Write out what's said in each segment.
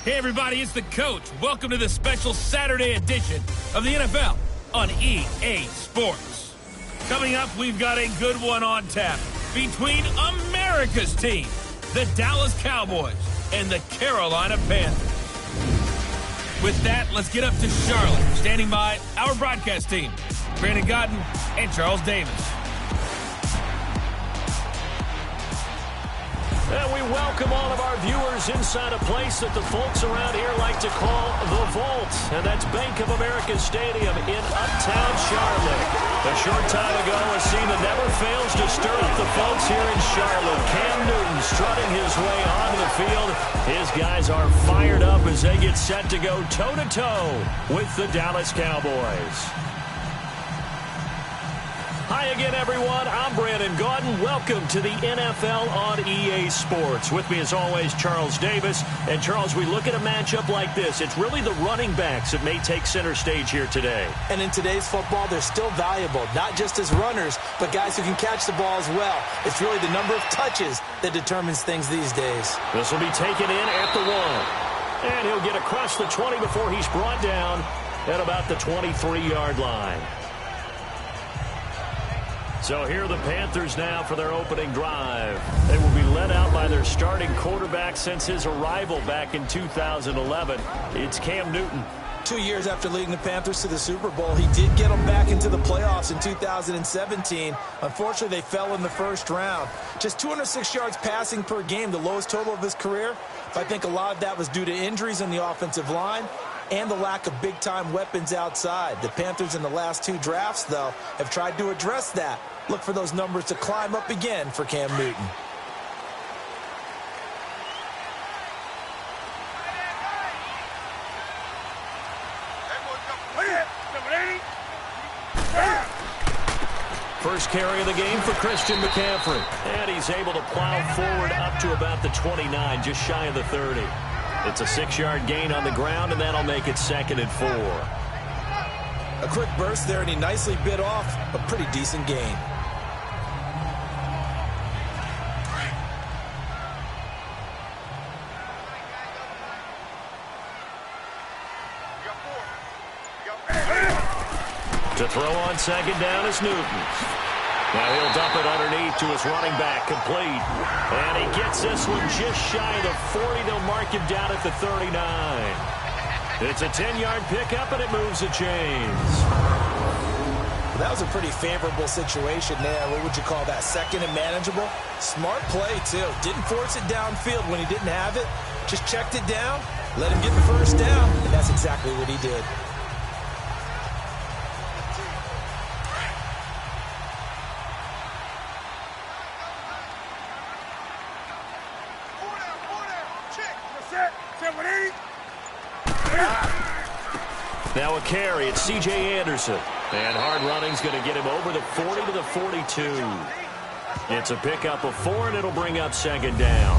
Hey, everybody, it's the coach. Welcome to the special Saturday edition of the NFL on EA Sports. Coming up, we've got a good one on tap between America's team, the Dallas Cowboys, and the Carolina Panthers. With that, let's get up to Charlotte. Standing by, our broadcast team, Brandon Godden and Charles Davis. And we welcome all of our viewers inside a place that the folks around here like to call the Vault. And that's Bank of America Stadium in Uptown Charlotte. A short time ago, a scene that never fails to stir up the folks here in Charlotte. Cam Newton strutting his way onto the field. His guys are fired up as they get set to go toe-to-toe with the Dallas Cowboys. Hi again, everyone. I'm Brandon Gaudin. Welcome to the NFL on EA Sports. With me, as always, Charles Davis. And, Charles, we look at a matchup like this. It's really the running backs that may take center stage here today. And in today's football, they're still valuable, not just as runners, but guys who can catch the ball as well. It's really the number of touches that determines things these days. This will be taken in at the 1. And he'll get across the 20 before he's brought down at about the 23-yard line. So here are the Panthers now for their opening drive. They will be led out by their starting quarterback since his arrival back in 2011. It's Cam Newton. 2 years after leading the Panthers to the Super Bowl, he did get them back into the playoffs in 2017. Unfortunately, they fell in the first round. Just 206 yards passing per game, the lowest total of his career. But I think a lot of that was due to injuries in the offensive line and the lack of big-time weapons outside. The Panthers in the last 2 drafts, though, have tried to address that. Look for those numbers to climb up again for Cam Newton. First carry of the game for Christian McCaffrey. And he's able to plow forward up to about the 29, just shy of the 30. It's a 6-yard gain on the ground, and that'll make it 2nd and 4. A quick burst there, and he nicely bit off a pretty decent gain. To throw on 2nd down is Newton. Now he'll dump it underneath to his running back, complete. And he gets this one just shy of the 40. They'll mark him down at the 39. It's a 10-yard pickup, and it moves the chains. Well, that was a pretty favorable situation there. What would you call that? 2nd and manageable? Smart play, too. Didn't force it downfield when he didn't have it. Just checked it down, let him get the first down, and that's exactly what he did. Now a carry, it's C.J. Anderson. And hard running's going to get him over the 40 to the 42. It's a pickup of 4, and it'll bring up 2nd down.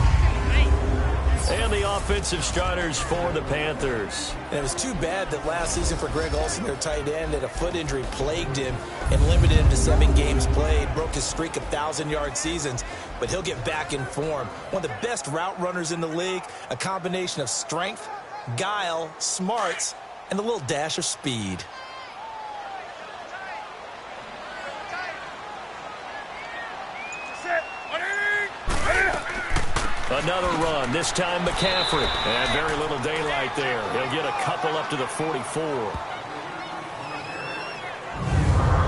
And the offensive starters for the Panthers. And it was too bad that last season for Greg Olsen, their tight end, that a foot injury plagued him and limited him to 7 games played, broke his streak of 1,000-yard seasons, but he'll get back in form. One of the best route runners in the league, a combination of strength, guile, smarts, and a little dash of speed. Another run, this time McCaffrey. And very little daylight there. He'll get a couple up to the 44.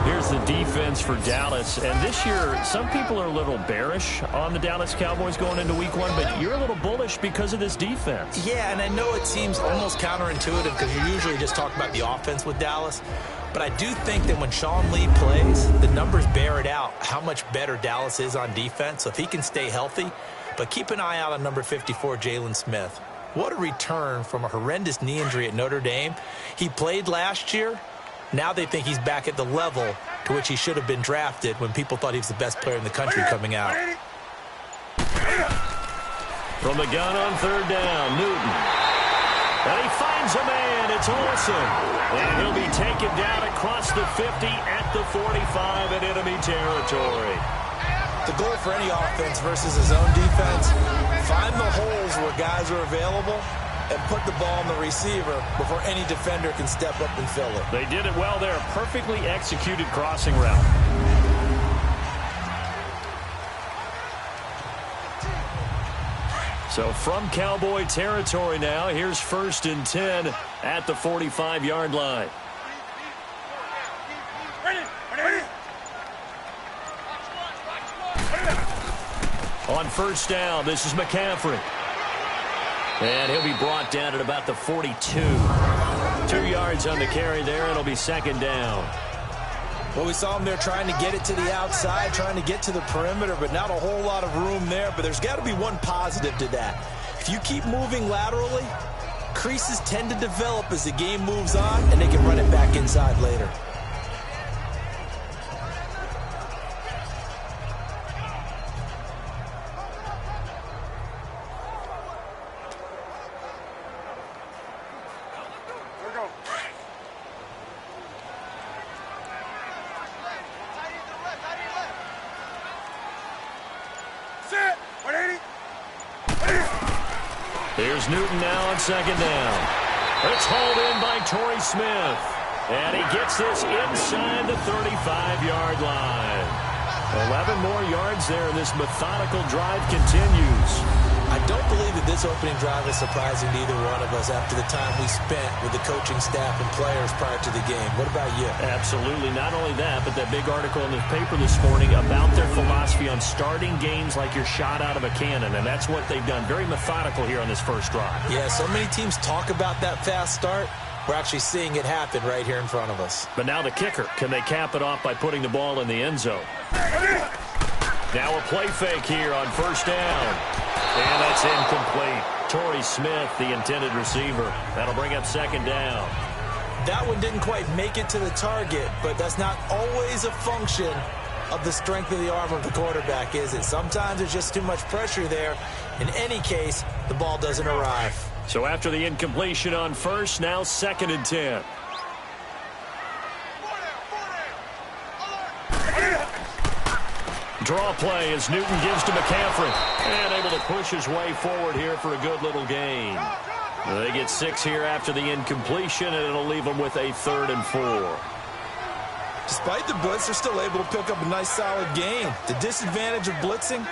Here's the defense for Dallas. And this year, some people are a little bearish on the Dallas Cowboys going into week 1, but you're a little bullish because of this defense. Yeah, and I know it seems almost counterintuitive because you usually just talk about the offense with Dallas. But I do think that when Sean Lee plays, the numbers bear it out how much better Dallas is on defense. So if he can stay healthy, but keep an eye out on number 54, Jaylon Smith. What a return from a horrendous knee injury at Notre Dame. He played last year. Now they think he's back at the level to which he should have been drafted when people thought he was the best player in the country coming out. From the gun on 3rd down, Newton. And he finds a man. It's Olsen. And he'll be taken down across the 50 at the 45 in enemy territory. The goal for any offense versus his own defense, find the holes where guys are available and put the ball on the receiver before any defender can step up and fill it. They did it well there. Perfectly executed crossing route. So from Cowboy territory now, here's 1st and 10 at the 45-yard line. On 1st down, this is McCaffrey. And he'll be brought down at about the 42. 2 yards on the carry there. It'll be 2nd down. Well, we saw him there trying to get it to the outside, trying to get to the perimeter, but not a whole lot of room there. But there's got to be one positive to that. If you keep moving laterally, creases tend to develop as the game moves on, and they can run it back inside later. Here's Newton now on 2nd down. It's hauled in by Torrey Smith. And he gets this inside the 35-yard line. 11 more yards there, and this methodical drive continues. I don't believe that this opening drive is surprising to either one of us after the time we spent with the coaching staff and players prior to the game. What about you? Absolutely. Not only that, but that big article in the paper this morning about their philosophy on starting games like you're shot out of a cannon, and that's what they've done. Very methodical here on this first drive. Yeah, so many teams talk about that fast start. We're actually seeing it happen right here in front of us. But now the kicker. Can they cap it off by putting the ball in the end zone? Now a play fake here on 1st down. And that's incomplete. Torrey Smith, the intended receiver. That'll bring up 2nd down. That one didn't quite make it to the target, but that's not always a function of the strength of the arm of the quarterback, is it? Sometimes there's just too much pressure there. In any case, the ball doesn't arrive. So after the incompletion on 1st, now 2nd and 10. Draw play as Newton gives to McCaffrey. And able to push his way forward here for a good little gain. They get 6 here after the incompletion, and it'll leave them with a 3rd and 4. Despite the blitz, they're still able to pick up a nice solid gain. The disadvantage of blitzing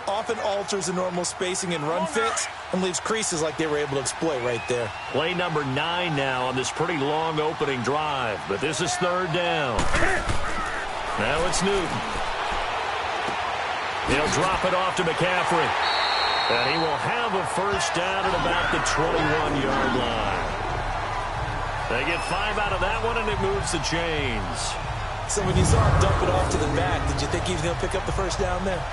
often alters the normal spacing and run fits and leaves creases like they were able to exploit right there. Play number 9 now on this pretty long opening drive, but this is 3rd down. Now it's Newton. He'll drop it off to McCaffrey. And he will have a 1st down at about the 21-yard line. They get 5 out of that one, and it moves the chains. So when you saw him dump it off to the back, did you think he was going to pick up the 1st down there?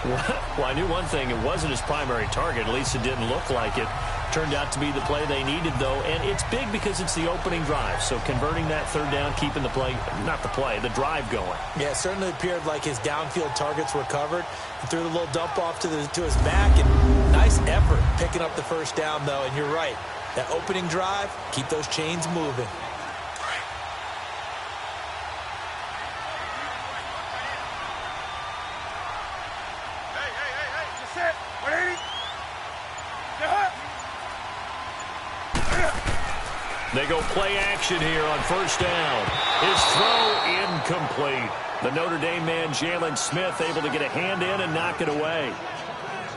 Well, I knew one thing. It wasn't his primary target. At least it didn't look like it. Turned out to be the play they needed, though. And it's big because it's the opening drive. So converting that 3rd down, keeping the play, not the play, the drive going. Yeah, it certainly appeared like his downfield targets were covered. He threw the little dump off to his back, and nice effort picking up the 1st down, though. And you're right. That opening drive, keep those chains moving. They go play action here on 1st down. His throw incomplete. The Notre Dame man, Jaylon Smith, able to get a hand in and knock it away.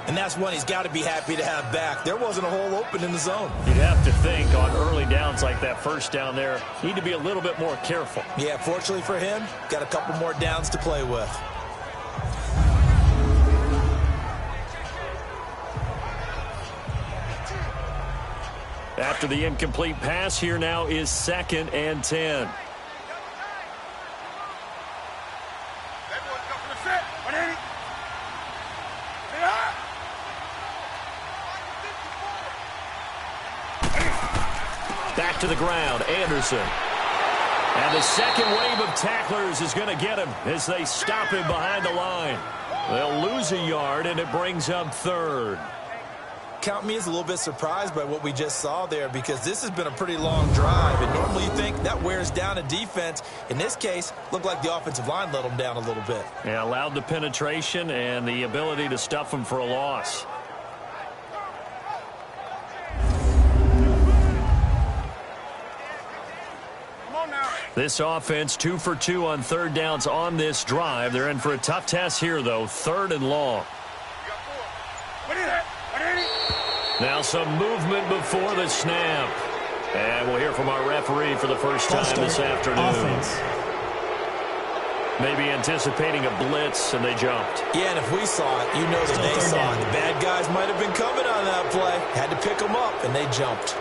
And that's one he's got to be happy to have back. There wasn't a hole open in the zone. You'd have to think on early downs like that 1st down there, need to be a little bit more careful. Yeah, fortunately for him, got a couple more downs to play with. After the incomplete pass, here now is 2nd and 10. Back to the ground, Anderson. And the second wave of tacklers is going to get him as they stop him behind the line. They'll lose a yard, and it brings up 3rd. Count me as a little bit surprised by what we just saw there, because this has been a pretty long drive, and normally you think that wears down a defense. In this case, looked like the offensive line let them down a little bit. Yeah, allowed the penetration and the ability to stuff them for a loss. This offense 2 for 2 on third downs on this drive. They're in for a tough test here, though. 3rd and long. Now some movement before the snap. And we'll hear from our referee for the first time this afternoon. Offense. Maybe anticipating a blitz, and they jumped. Yeah, and if we saw it, you know that they saw it. The bad guys might have been coming on that play. Had to pick them up, and they jumped.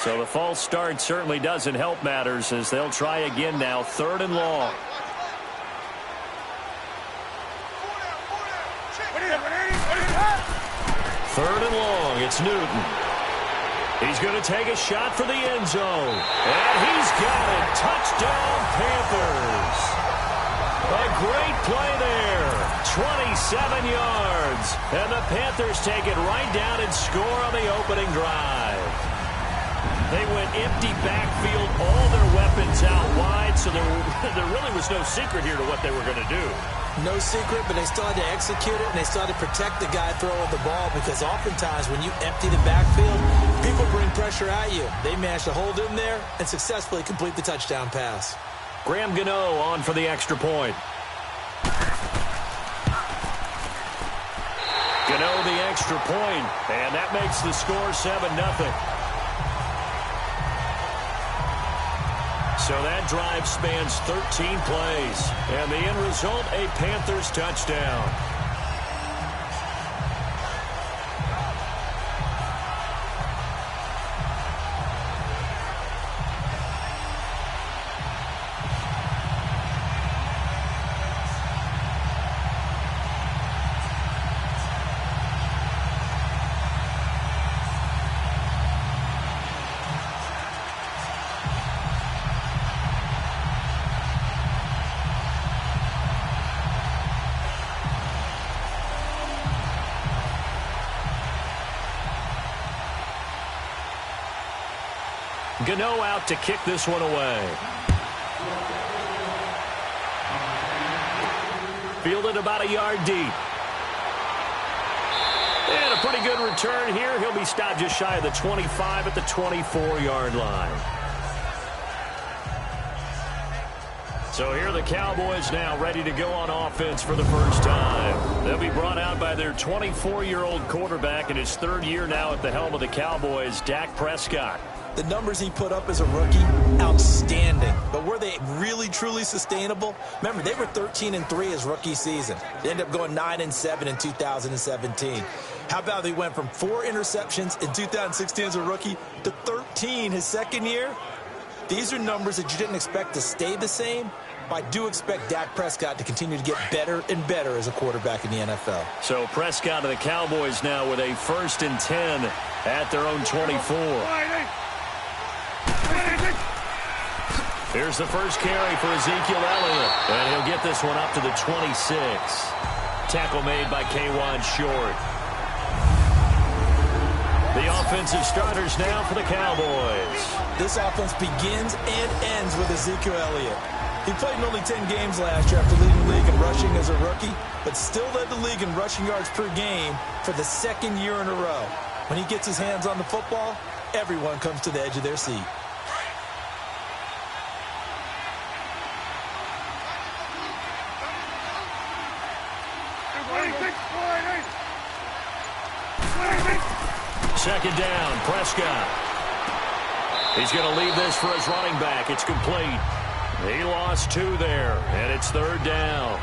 So the false start certainly doesn't help matters as they'll try again now. 3rd and long. Third and long, it's Newton. He's going to take a shot for the end zone. And he's got it. Touchdown, Panthers. A great play there. 27 yards. And the Panthers take it right down and score on the opening drive. They went empty backfield, all their weapons out wide, so there really was no secret here to what they were going to do. No secret, but they still had to execute it, and they still had to protect the guy throwing the ball because oftentimes when you empty the backfield, people bring pressure at you. They managed to hold him there and successfully complete the touchdown pass. Graham Gano on for the extra point. Gano the extra point, and that makes the score 7-0. So that drive spans 13 plays. And the end result, a Panthers touchdown. Gano out to kick this one away. Fielded about a yard deep. And a pretty good return here. He'll be stopped just shy of the 25 at the 24-yard line. So here are the Cowboys now ready to go on offense for the first time. They'll be brought out by their 24-year-old quarterback in his 3rd year now at the helm of the Cowboys, Dak Prescott. The numbers he put up as a rookie, outstanding. But were they really, truly sustainable? Remember, they were 13-3 his rookie season. They ended up going 9-7 in 2017. How about they went from 4 interceptions in 2016 as a rookie to 13 his second year? These are numbers that you didn't expect to stay the same, but I do expect Dak Prescott to continue to get better and better as a quarterback in the NFL. So Prescott of the Cowboys now with a 1st and 10 at their own 24. Here's the first carry for Ezekiel Elliott. And he'll get this one up to the 26. Tackle made by K'Wan Short. The offensive starters now for the Cowboys. This offense begins and ends with Ezekiel Elliott. He played in only 10 games last year after leading the league in rushing as a rookie, but still led the league in rushing yards per game for the 2nd year in a row. When he gets his hands on the football, everyone comes to the edge of their seat. Second down, Prescott. He's going to leave this for his running back. It's complete. He lost 2 there, and it's 3rd down.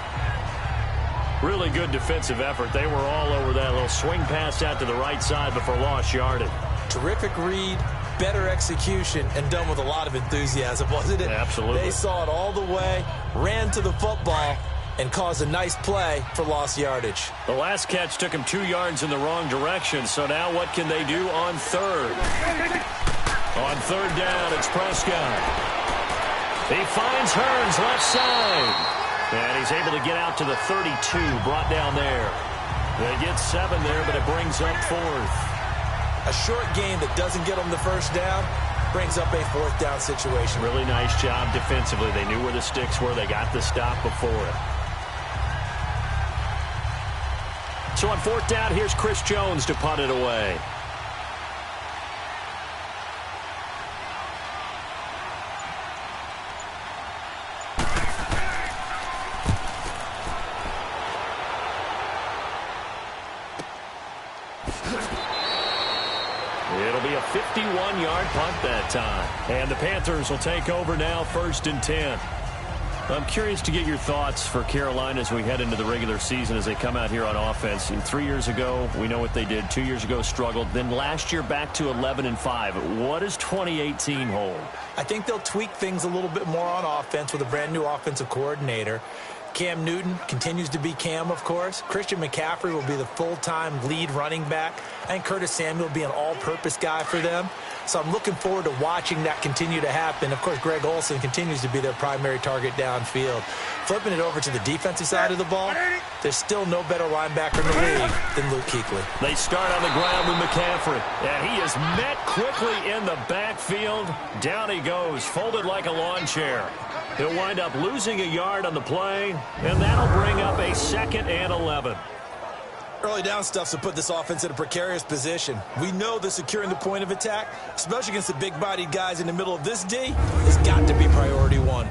Really good defensive effort. They were all over that little swing pass out to the right side before lost yardage. Terrific read, better execution, and done with a lot of enthusiasm, wasn't it? Absolutely. They saw it all the way, ran to the football, and caused a nice play for lost yardage. The last catch took him 2 yards in the wrong direction, so now what can they do on 3rd? On 3rd down, it's Prescott. He finds Hearns left side. And he's able to get out to the 32, brought down there. They get 7 there, but it brings up 4th. A short game that doesn't get them the first down brings up a 4th down situation. Really nice job defensively. They knew where the sticks were. They got the stop before it. So on fourth down, here's Chris Jones to punt it away. It'll be a 51-yard punt that time. And the Panthers will take over now, 1st and 10. I'm curious to get your thoughts for Carolina as we head into the regular season as they come out here on offense. 3 years ago, we know what they did. 2 years ago, struggled. Then last year, back to 11-5. What does 2018 hold? I think they'll tweak things a little bit more on offense with a brand-new offensive coordinator. Cam Newton continues to be Cam, of course. Christian McCaffrey will be the full-time lead running back. I think Curtis Samuel will be an all-purpose guy for them. So I'm looking forward to watching that continue to happen. Of course, Greg Olsen continues to be their primary target downfield. Flipping it over to the defensive side of the ball, there's still no better linebacker in the league than Luke Kuechly. They start on the ground with McCaffrey, and he is met quickly in the backfield. Down he goes, folded like a lawn chair. He'll wind up losing a yard on the play, and that'll bring up a 2nd and 11. Early down stuff to put this offense in a precarious position. We know that securing the point of attack, especially against the big-bodied guys in the middle of this D, has got to be priority one.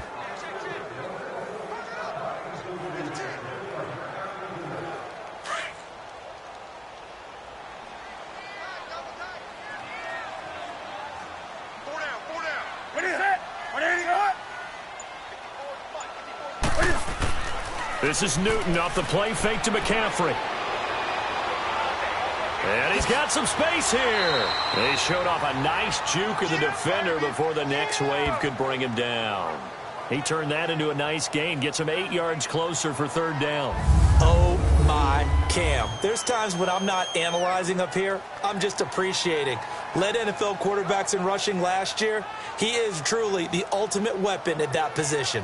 This is Newton off the play fake to McCaffrey. And he's got some space here. They showed off a nice juke of the defender before the next wave could bring him down. He turned that into a nice gain, gets him 8 yards closer for 3rd down. Oh, my Cam. There's times when I'm not analyzing up here. I'm just appreciating. Led NFL quarterbacks in rushing last year. He is truly the ultimate weapon at that position.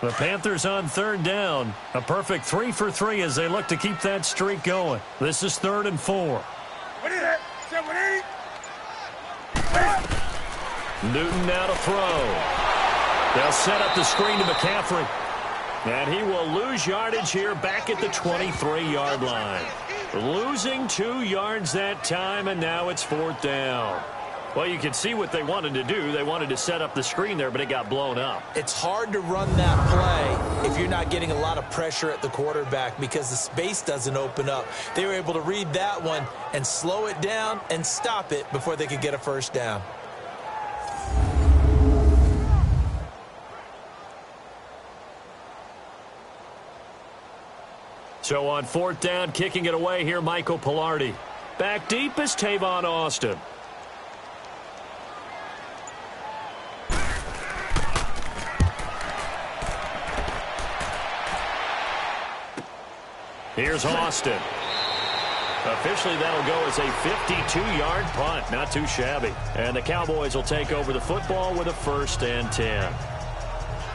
The Panthers on 3rd down. A perfect 3 for 3 as they look to keep that streak going. This is 3rd and 4. Newton now to throw. They'll set up the screen to McCaffrey. And he will lose yardage here back at the 23-yard line. Losing 2 yards that time, and now it's 4th down. Well, you can see what they wanted to do. They wanted to set up the screen there, but it got blown up. It's hard to run that play if you're not getting a lot of pressure at the quarterback because the space doesn't open up. They were able to read that one and slow it down and stop it before they could get a 1st down. So on 4th down, kicking it away here, Michael Pilardi. Back deep is Tavon Austin. Here's Austin. Officially, that'll go as a 52-yard punt. Not too shabby. And the Cowboys will take over the football with a 1st and 10.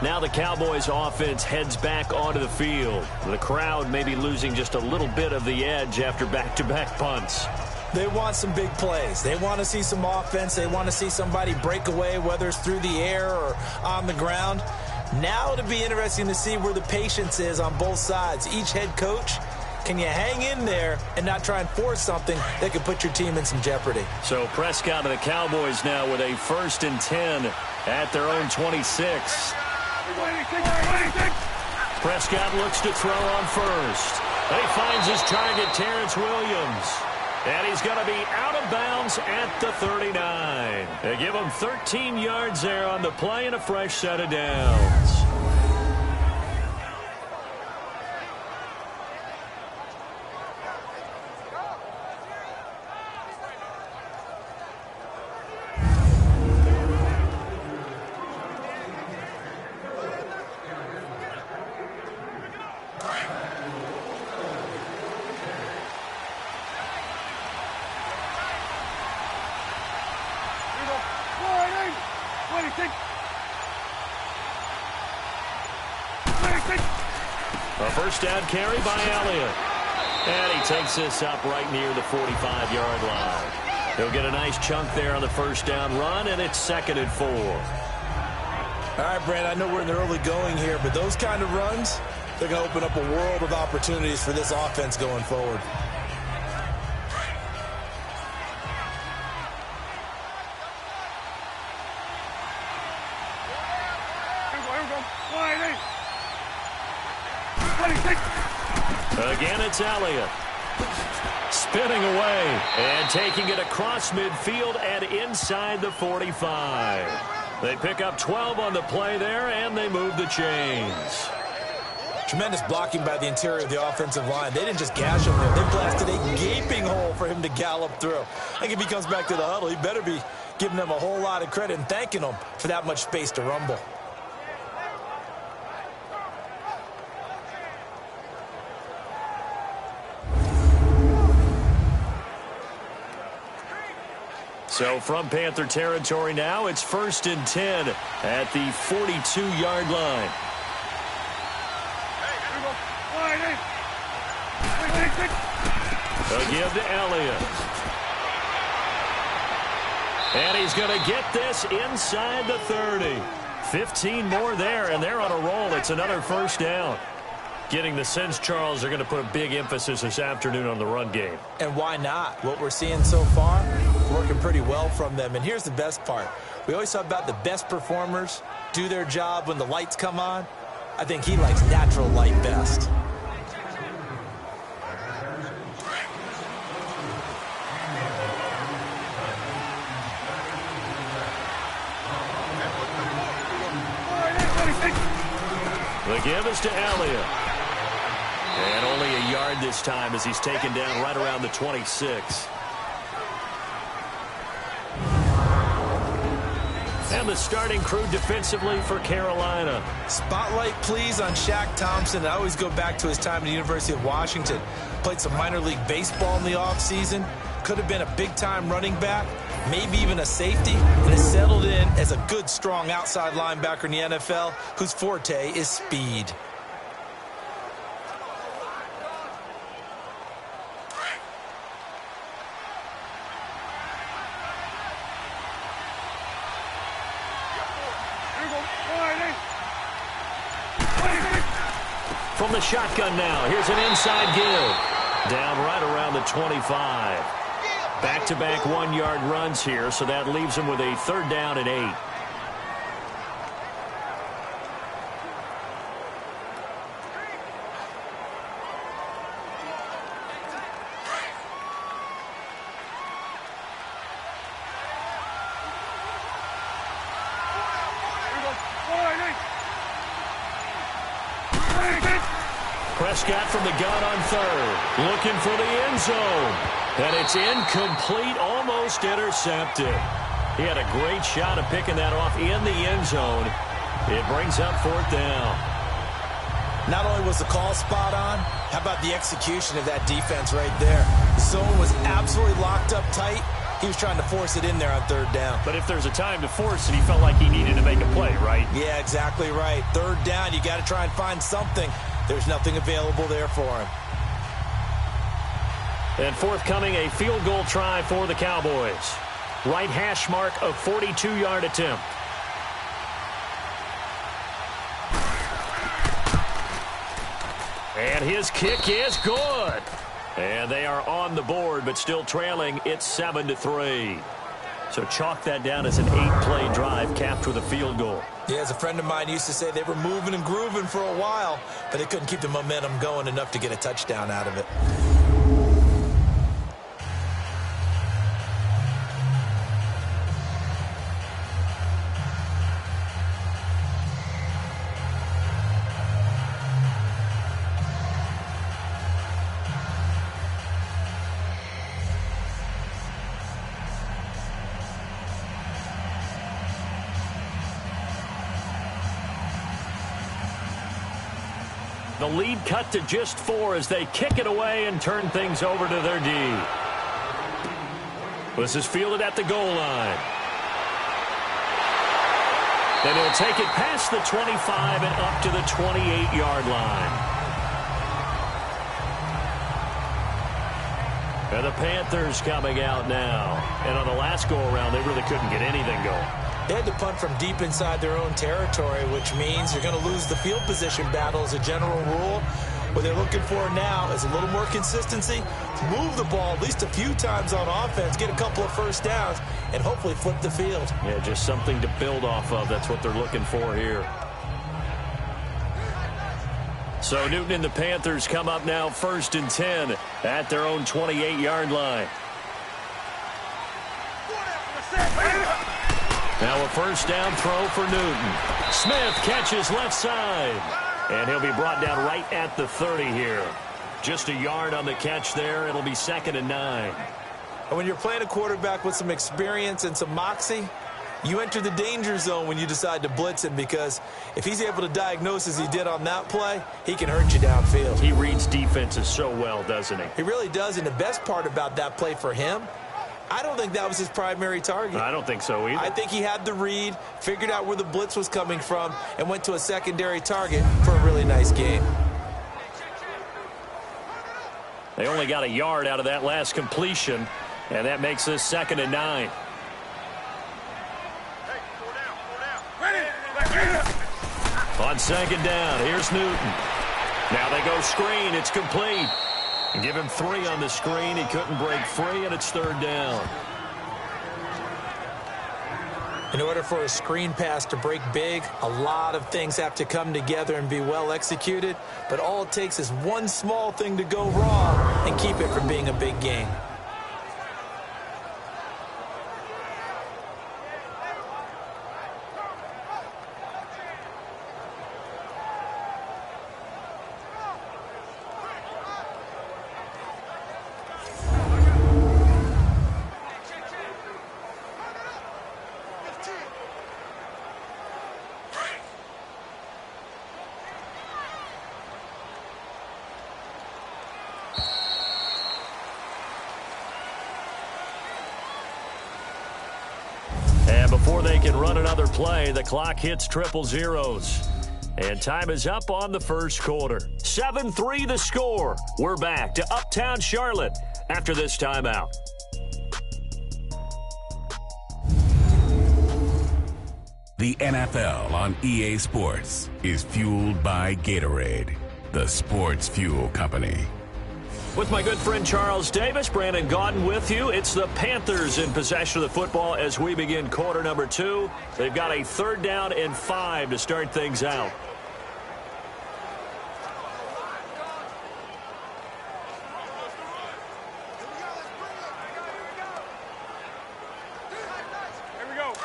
Now the Cowboys offense heads back onto the field. The crowd may be losing just a little bit of the edge after back-to-back punts. They want some big plays. They want to see some offense. They want to see somebody break away, whether it's through the air or on the ground. Now it'll be interesting to see where the patience is on both sides. Each head coach, can you hang in there and not try and force something that could put your team in some jeopardy? So Prescott and the Cowboys now with a 1st and 10 at their own 26. Prescott looks to throw on 1st. He finds his target, Terrence Williams. And he's going to be out of bounds at the 39. They give him 13 yards there on the play and a fresh set of downs. A 1st down carry by Elliott. And he takes this up right near the 45-yard line. He'll get a nice chunk there on the first down run, and it's 2nd and 4. All right, Brand, I know we're in the early going here, but those kind of runs, they're going to open up a world of opportunities for this offense going forward. Again, it's Elliott. Spinning away and taking it across midfield and inside the 45. They pick up 12 on the play there, and they move the chains. Tremendous blocking by the interior of the offensive line. They didn't just gash him there. They blasted a gaping hole for him to gallop through. I think if he comes back to the huddle, he better be giving them a whole lot of credit and thanking them for that much space to rumble. So from Panther territory now, it's 1st and 10 at the 42-yard line. A give to Elliott. And he's going to get this inside the 30. 15 more there, and they're on a roll. It's another first down. Getting the sense, Charles, they're going to put a big emphasis this afternoon on the run game. And why not? What we're seeing so far, working pretty well from them. And here's the best part. We always talk about the best performers do their job when the lights come on. I think he likes natural light best. The give is to Elliott. And only a yard this time as he's taken down right around the 26. And the starting crew defensively for Carolina. Spotlight, please, on Shaq Thompson. I always go back to his time at the University of Washington. Played some minor league baseball in the offseason. Could have been a big-time running back, maybe even a safety, and has settled in as a good, strong outside linebacker in the NFL whose forte is speed. From the shotgun now, here's an inside give. Down right around the 25. Back-to-back one-yard runs here, so that leaves him with a 3rd down and 8. Prescott from the gun on 3rd. Looking for the end zone. And it's incomplete, almost intercepted. He had a great shot of picking that off in the end zone. It brings up 4th down. Not only was the call spot on, how about the execution of that defense right there? The zone was absolutely locked up tight. He was trying to force it in there on 3rd down. But if there's a time to force it, he felt like he needed to make a play, right? Yeah, exactly right. 3rd down, you got to try and find something. There's nothing available there for him. And forthcoming, a field goal try for the Cowboys. Right hash mark of 42-yard attempt. And his kick is good. And they are on the board, but still trailing. It's 7-3. So chalk that down as an 8-play drive capped with a field goal. Yeah, as a friend of mine used to say, they were moving and grooving for a while, but they couldn't keep the momentum going enough to get a touchdown out of it. The lead cut to just 4 as they kick it away and turn things over to their D. This is fielded at the goal line. Then he'll take it past the 25 and up to the 28-yard line. And the Panthers coming out now. And on the last go-around, they really couldn't get anything going. They had to punt from deep inside their own territory, which means you're going to lose the field position battle as a general rule. What they're looking for now is a little more consistency, move the ball at least a few times on offense, get a couple of first downs, and hopefully flip the field. Yeah, just something to build off of. That's what they're looking for here. So Newton and the Panthers come up now 1st and 10 at their own 28-yard line. Now a first down throw for Newton. Smith catches left side. And he'll be brought down right at the 30 here. Just a yard on the catch there. It'll be 2nd and 9. And when you're playing a quarterback with some experience and some moxie, you enter the danger zone when you decide to blitz him, because if he's able to diagnose as he did on that play, he can hurt you downfield. He reads defenses so well, doesn't he? He really does, and the best part about that play for him, I don't think that was his primary target. I don't think so either. I think he had the read, figured out where the blitz was coming from, and went to a secondary target for a really nice game. They only got a yard out of that last completion, and that makes this 2nd and 9. On 2nd down, here's Newton. Now they go screen. It's complete. And give him 3 on the screen. He couldn't break free, and it's 3rd down. In order for a screen pass to break big, a lot of things have to come together and be well executed. But all it takes is one small thing to go wrong and keep it from being a big game. Before they can run another play, the clock hits triple zeros. And time is up on the first quarter. 7-3 the score. We're back to Uptown Charlotte after this timeout. The NFL on EA Sports is fueled by Gatorade, the sports fuel company. With my good friend Charles Davis, Brandon Gaudin with you. It's the Panthers in possession of the football as we begin quarter number 2. They've got a 3rd down and 5 to start things out.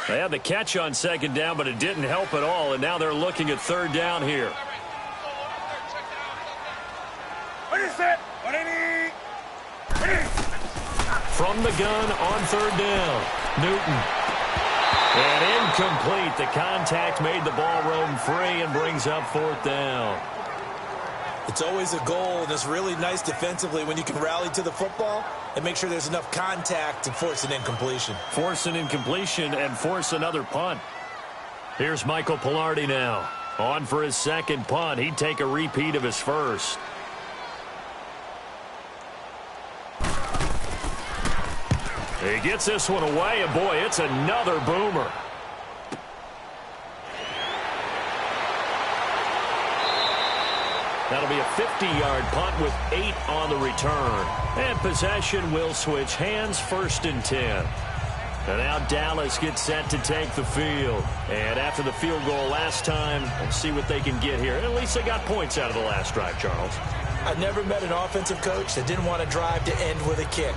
They had the catch on 2nd down, but it didn't help at all, and now they're looking at 3rd down here. From the gun on 3rd down, Newton. And incomplete. The contact made the ball roam free and brings up 4th down. It's always a goal, and it's really nice defensively when you can rally to the football and make sure there's enough contact to force an incompletion. Force an incompletion and force another punt. Here's Michael Pilardi now. On for his 2nd punt. He'd take a repeat of his first. He gets this one away, and boy, it's another boomer. That'll be a 50-yard punt with 8 on the return. And possession will switch hands, 1st and 10. And now Dallas gets set to take the field. And after the field goal last time, let's see what they can get here. At least they got points out of the last drive, Charles. I've never met an offensive coach that didn't want to drive to end with a kick.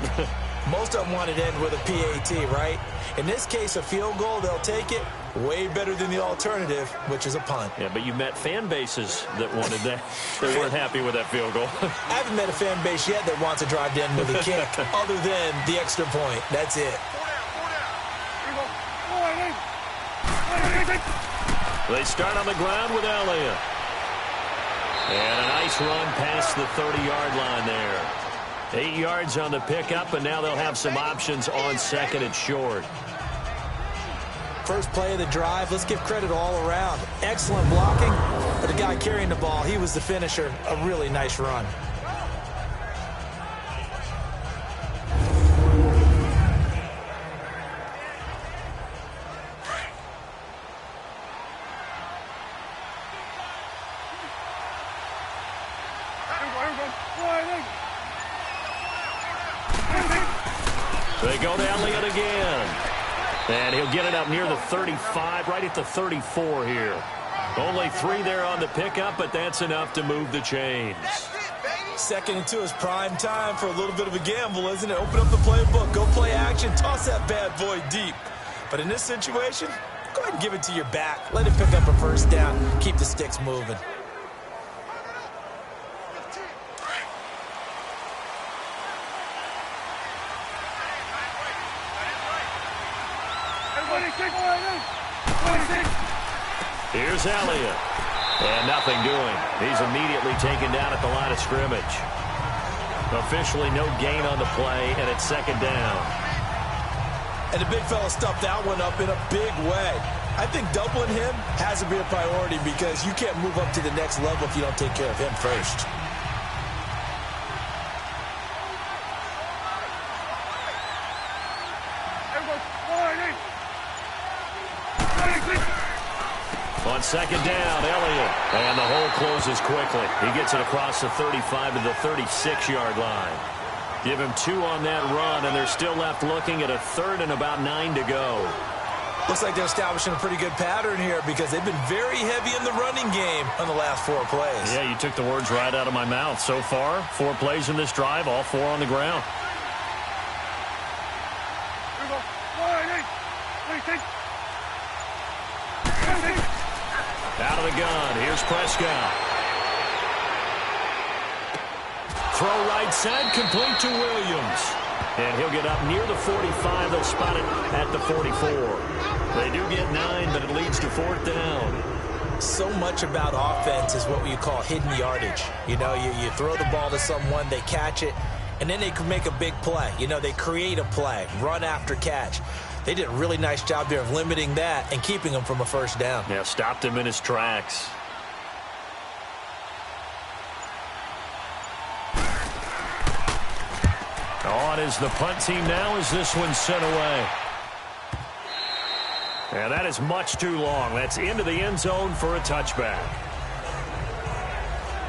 Most of them wanted to end with a PAT, right? In this case, a field goal, they'll take it. Way better than the alternative, which is a punt. Yeah, but you met fan bases that wanted that. They weren't happy with that field goal. I haven't met a fan base yet that wants to drive to end with a kick other than the extra point. That's it. They start on the ground with Elliott. And a nice run past the 30-yard line there. 8 yards on the pickup, and now they'll have some options on 2nd and short. First play of the drive, let's give credit all around. Excellent blocking, but the guy carrying the ball, he was the finisher. A really nice run. They go to Elliott again. And he'll get it up near the 35, right at the 34 here. Only 3 there on the pickup, but that's enough to move the chains. Second and 2 is prime time for a little bit of a gamble, isn't it? Open up the playbook, go play action, toss that bad boy deep. But in this situation, go ahead and give it to your back. Let it pick up a first down. Keep the sticks moving. Here's Elliott. And nothing doing. He's immediately taken down at the line of scrimmage. Officially no gain on the play, and it's second down. And the big fella stuffed that one up in a big way. I think doubling him has to be a priority because you can't move up to the next level if you don't take care of him first. On second down, Elliott. And the hole closes quickly. He gets it across the 35 to the 36-yard line. Give him 2 on that run, and they're still left looking at a 3rd and about 9 to go. Looks like they're establishing a pretty good pattern here because they've been very heavy in the running game on the last 4 plays. Yeah, you took the words right out of my mouth. So far, 4 plays in this drive, all 4 on the ground. Out of the gun. Here's Prescott. Throw right side, complete to Williams. And he'll get up near the 45. They'll spot it at the 44. They do get 9, but it leads to 4th down. So much about offense is what you call hidden yardage. You know, you throw the ball to someone, they catch it, and then they can make a big play. You know, they create a play, run after catch. They did a really nice job there of limiting that and keeping him from a first down. Yeah, stopped him in his tracks. On is the punt team now as this one's sent away. And that is much too long. That's into the end zone for a touchback.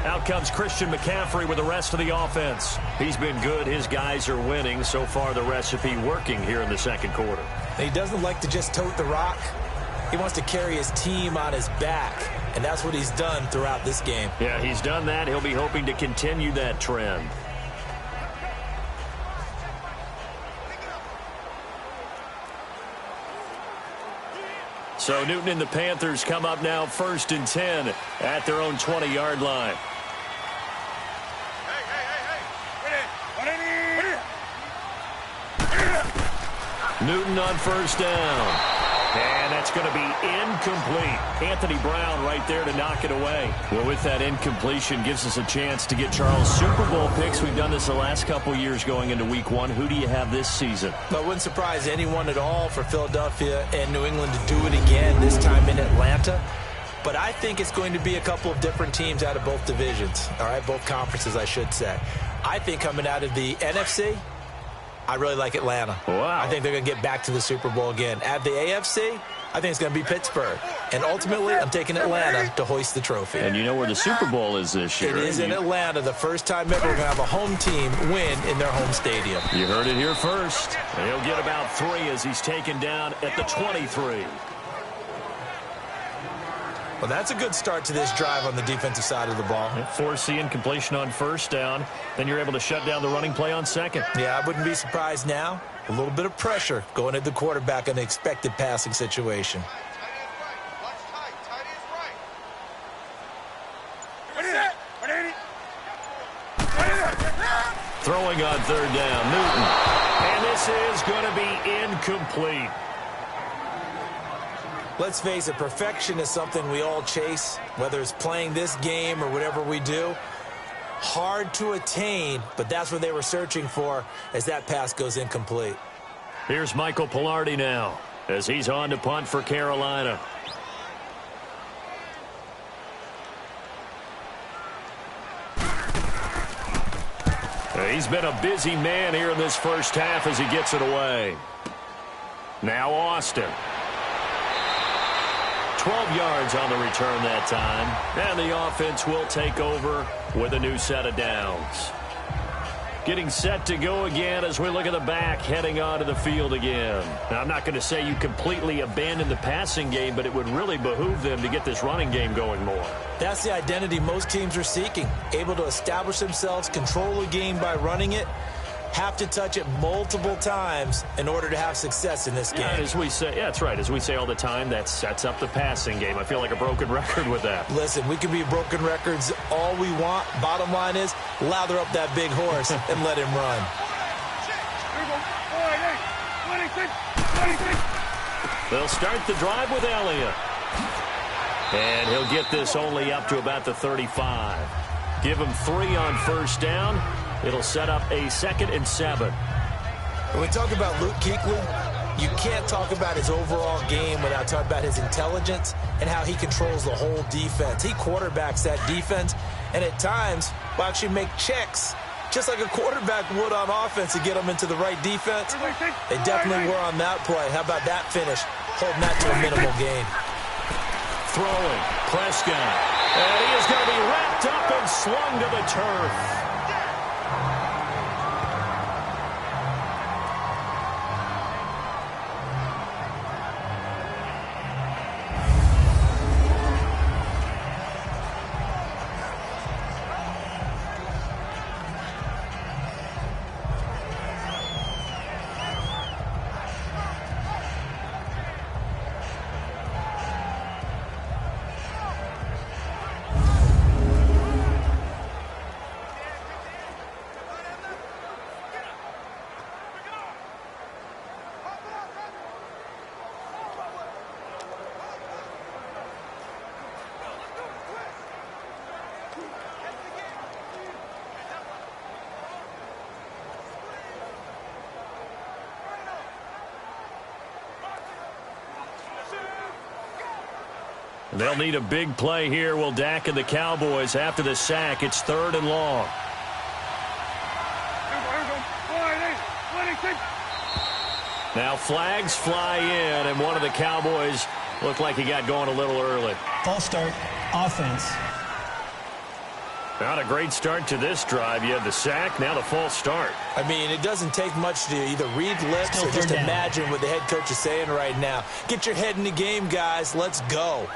Out comes Christian McCaffrey with the rest of the offense. He's been good. His guys are winning. So far, the recipe working here in the second quarter. He doesn't like to just tote the rock. He wants to carry his team on his back, and that's what he's done throughout this game. Yeah, he's done that. He'll be hoping to continue that trend. So Newton and the Panthers come up now 1st and 10 at their own 20-yard line. Newton on first down. And that's going to be incomplete. Anthony Brown right there to knock it away. Well, with that incompletion, gives us a chance to get Charles Super Bowl picks. We've done this the last couple years going into week 1. Who do you have this season? Well, it wouldn't surprise anyone at all for Philadelphia and New England to do it again, this time in Atlanta. But I think it's going to be a couple of different teams out of both divisions. All right, both conferences, I should say. I think coming out of the NFC, I really like Atlanta. Wow. I think they're going to get back to the Super Bowl again. At the AFC, I think it's going to be Pittsburgh. And ultimately, I'm taking Atlanta to hoist the trophy. And you know where the Super Bowl is this year. It is in Atlanta. The first time ever we're going to have a home team win in their home stadium. You heard it here first. And he'll get about 3 as he's taken down at the 23. Well, that's a good start to this drive on the defensive side of the ball. Force incompletion on first down. Then you're able to shut down the running play on second. Yeah, I wouldn't be surprised now. A little bit of pressure going at the quarterback in an expected passing situation. Throwing on third down, Newton. And this is going to be incomplete. Let's face it, perfection is something we all chase, whether it's playing this game or whatever we do. Hard to attain, but that's what they were searching for as that pass goes incomplete. Here's Michael Pilardi now as he's on to punt for Carolina. He's been a busy man here in this first half as he gets it away. Now Austin. 12 yards on the return that time. And the offense will take over with a new set of downs. Getting set to go again as we look at the back heading onto the field again. Now, I'm not going to say you completely abandon the passing game, but it would really behoove them to get this running game going more. That's the identity most teams are seeking. Able to establish themselves, control the game by running it. Have to touch it multiple times in order to have success in this game. Yeah, as we say, yeah, that's right. As we say all the time, that sets up the passing game. I feel like a broken record with that. Listen, we can be broken records all we want. Bottom line is, lather up that big horse and let him run. They'll start the drive with Elliott. And he'll get this only up to about the 35. Give him 3 on first down. It'll set up a 2nd and 7. When we talk about Luke Kuechly, you can't talk about his overall game without talking about his intelligence and how he controls the whole defense. He quarterbacks that defense, and at times will actually make checks, just like a quarterback would on offense, to get them into the right defense. They definitely were on that play. How about that finish? Holding that to a minimal gain. Throwing, Prescott. And he is going to be wrapped up and slung to the turf. They'll need a big play here. Will Dak and the Cowboys after the sack. It's 3rd and long. Now flags fly in, and one of the Cowboys looked like he got going a little early. False start, offense. Not a great start to this drive. You had the sack, now the false start. I mean, it doesn't take much to either read lips or just imagine what the head coach is saying right now. Get your head in the game, guys. Let's go.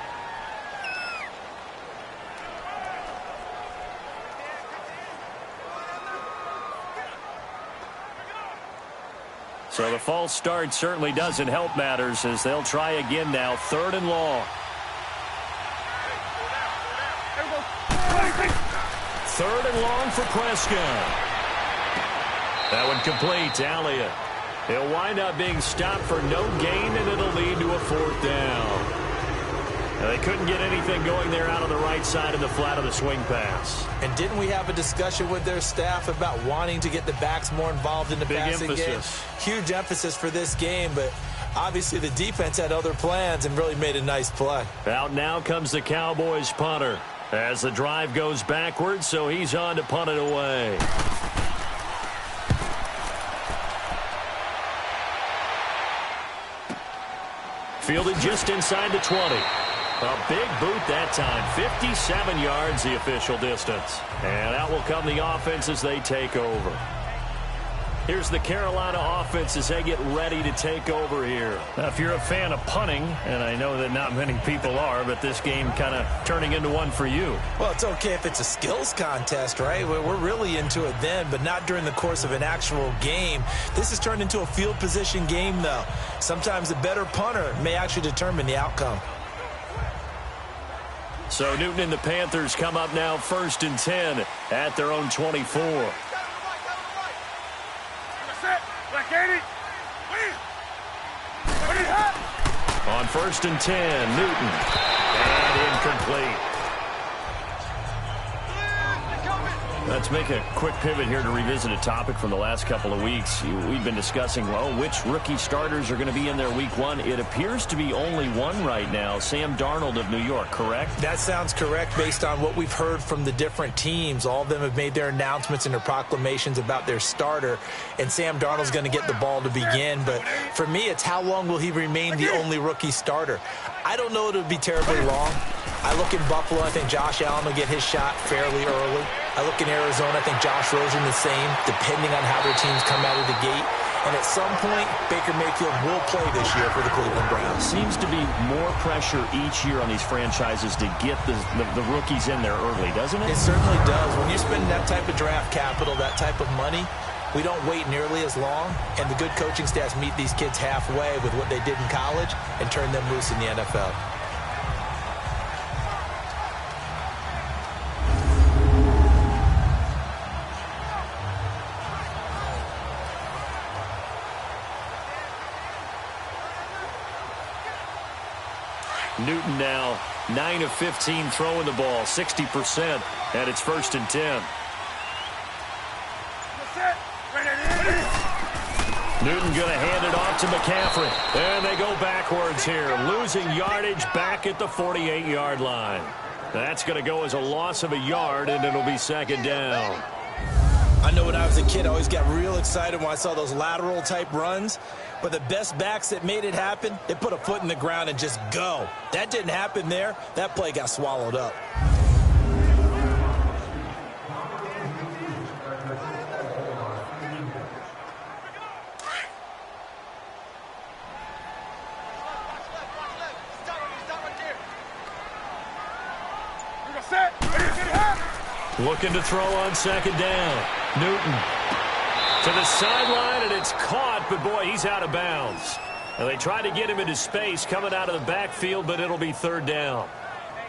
So the false start certainly doesn't help matters as they'll try again now. 3rd and long. 3rd and long for Prescott. That one complete to Elliott. He'll wind up being stopped for no gain, and it'll lead to a 4th down. Now, they couldn't get anything going there out on the right side of the flat of the swing pass. And didn't we have a discussion with their staff about wanting to get the backs more involved in the passing game? Huge emphasis for this game, but obviously the defense had other plans and really made a nice play. Out now comes the Cowboys punter as the drive goes backwards, so he's on to punt it away. Fielded just inside the 20. A big boot that time. 57 yards the official distance. And out will come the offense as they take over. Here's the Carolina offense as they get ready to take over here. Now, if you're a fan of punting, and I know that not many people are, but this game kind of turning into one for you. Well, it's okay if it's a skills contest, right? We're really into it then, but not during the course of an actual game. This has turned into a field position game, though. Sometimes the better punter may actually determine the outcome. So Newton and the Panthers come up now 1st and 10 at their own 24. On 1st and 10, Newton. And incomplete. Let's make a quick pivot here to revisit a topic from the last couple of weeks. We've been discussing, well, which rookie starters are going to be in there week one. It appears to be only one right now, Sam Darnold of New York, correct? That sounds correct based on what we've heard from the different teams. All of them have made their announcements and their proclamations about their starter, and Sam Darnold's going to get the ball to begin. But for me, it's how long will he remain the only rookie starter? I don't know if it'll be terribly long. I look in Buffalo, I think Josh Allen will get his shot fairly early. I look in Arizona, I think Josh Rosen the same, depending on how their teams come out of the gate. And at some point, Baker Mayfield will play this year for the Cleveland Browns. Seems to be more pressure each year on these franchises to get the rookies in there early, doesn't it? It certainly does. When you spend that type of draft capital, that type of money, we don't wait nearly as long. And the good coaching staffs meet these kids halfway with what they did in college and turn them loose in the NFL. Newton now 9 of 15 throwing the ball, 60%, and it's 1st and 10. Newton going to hand it off to McCaffrey. And they go backwards here, losing yardage back at the 48-yard line. That's going to go as a loss of a yard, and it'll be 2nd down. I know when I was a kid, I always got real excited when I saw those lateral-type runs. But the best backs that made it happen, they put a foot in the ground and just go. That didn't happen there. That play got swallowed up. Looking to throw on 2nd down. Newton to the sideline, and it's caught, but boy, he's out of bounds. And they try to get him into space coming out of the backfield, but it'll be 3rd down.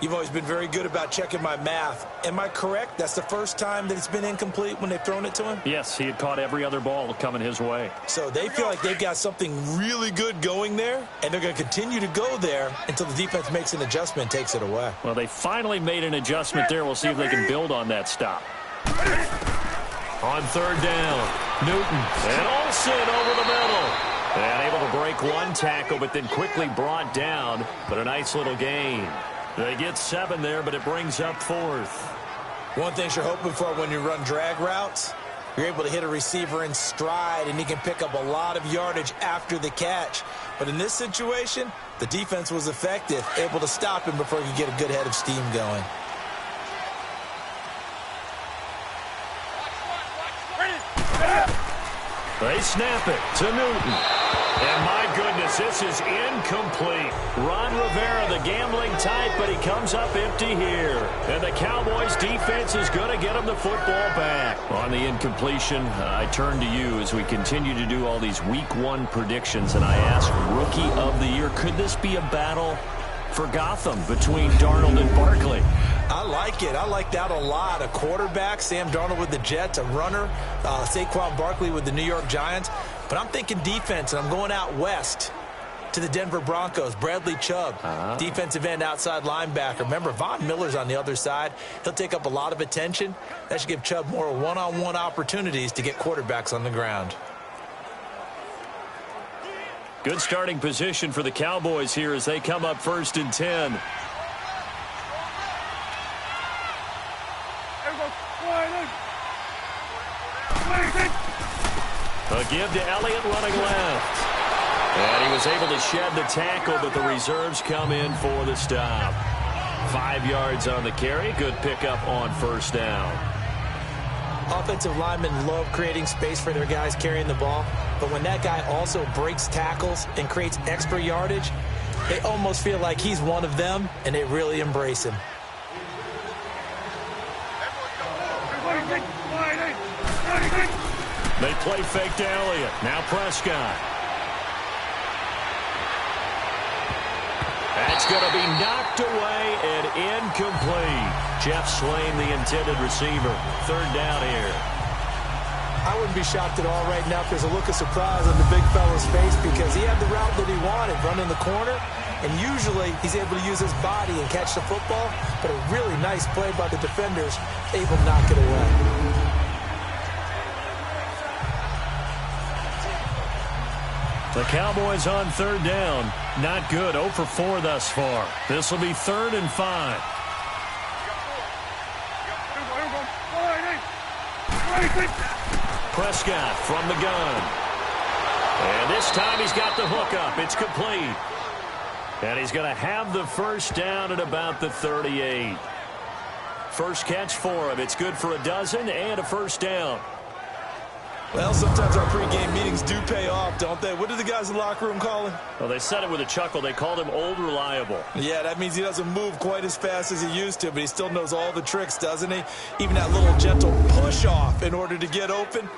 You've always been very good about checking my math. Am I correct? That's the first time that it's been incomplete when they've thrown it to him? Yes, he had caught every other ball coming his way. So they feel like they've got something really good going there, and they're going to continue to go there until the defense makes an adjustment and takes it away. Well, they finally made an adjustment there. We'll see if they can build on that stop. On 3rd down, Newton and Olsen over the middle. And able to break one tackle, but then quickly brought down. But a nice little gain. They get 7 there, but it brings up 4th. One thing you're hoping for when you run drag routes, you're able to hit a receiver in stride, and he can pick up a lot of yardage after the catch. But in this situation, the defense was effective, able to stop him before he could get a good head of steam going. They snap it to Newton. And my goodness, this is incomplete. Ron Rivera, the gambling type, but he comes up empty here. And the Cowboys defense is going to get him the football back. On the incompletion, I turn to you as we continue to do all these week 1 predictions. And I ask, Rookie of the Year, could this be a battle for Gotham between Darnold and Barkley? I like it. I like that a lot. A quarterback, Sam Darnold with the Jets, a runner, Saquon Barkley with the New York Giants. But I'm thinking defense, and I'm going out west to the Denver Broncos. Bradley Chubb, defensive end, outside linebacker. Remember, Von Miller's on the other side. He'll take up a lot of attention. That should give Chubb more one-on-one opportunities to get quarterbacks on the ground. Good starting position for the Cowboys here as they come up 1st and 10. A give to Elliott running left. And he was able to shed the tackle, but the reserves come in for the stop. 5 yards on the carry. Good pickup on 1st down. Offensive linemen love creating space for their guys carrying the ball, but when that guy also breaks tackles and creates extra yardage, they almost feel like he's one of them, and they really embrace him. They play fake to Elliott. Now Prescott. That's going to be knocked away and incomplete. Jeff Swain, the intended receiver. 3rd down here. I wouldn't be shocked at all right now if there's a look of surprise on the big fella's face because he had the route that he wanted, running the corner, And usually he's able to use his body and catch the football, but a really nice play by the defenders, able to knock it away. The Cowboys on third down. Not good. 0 for 4 thus far. This will be 3rd and 5. Prescott from the gun. And this time he's got the hook up. It's complete. And he's going to have the first down at about the 38. First catch for him. It's good for a dozen and a first down. Well, sometimes our pregame meetings do pay off, don't they? What do the guys in the locker room call him? Well, they said it with a chuckle. They called him Old Reliable. Yeah, that means he doesn't move quite as fast as he used to, but he still knows all the tricks, doesn't he? Even that little gentle push-off in order to get open,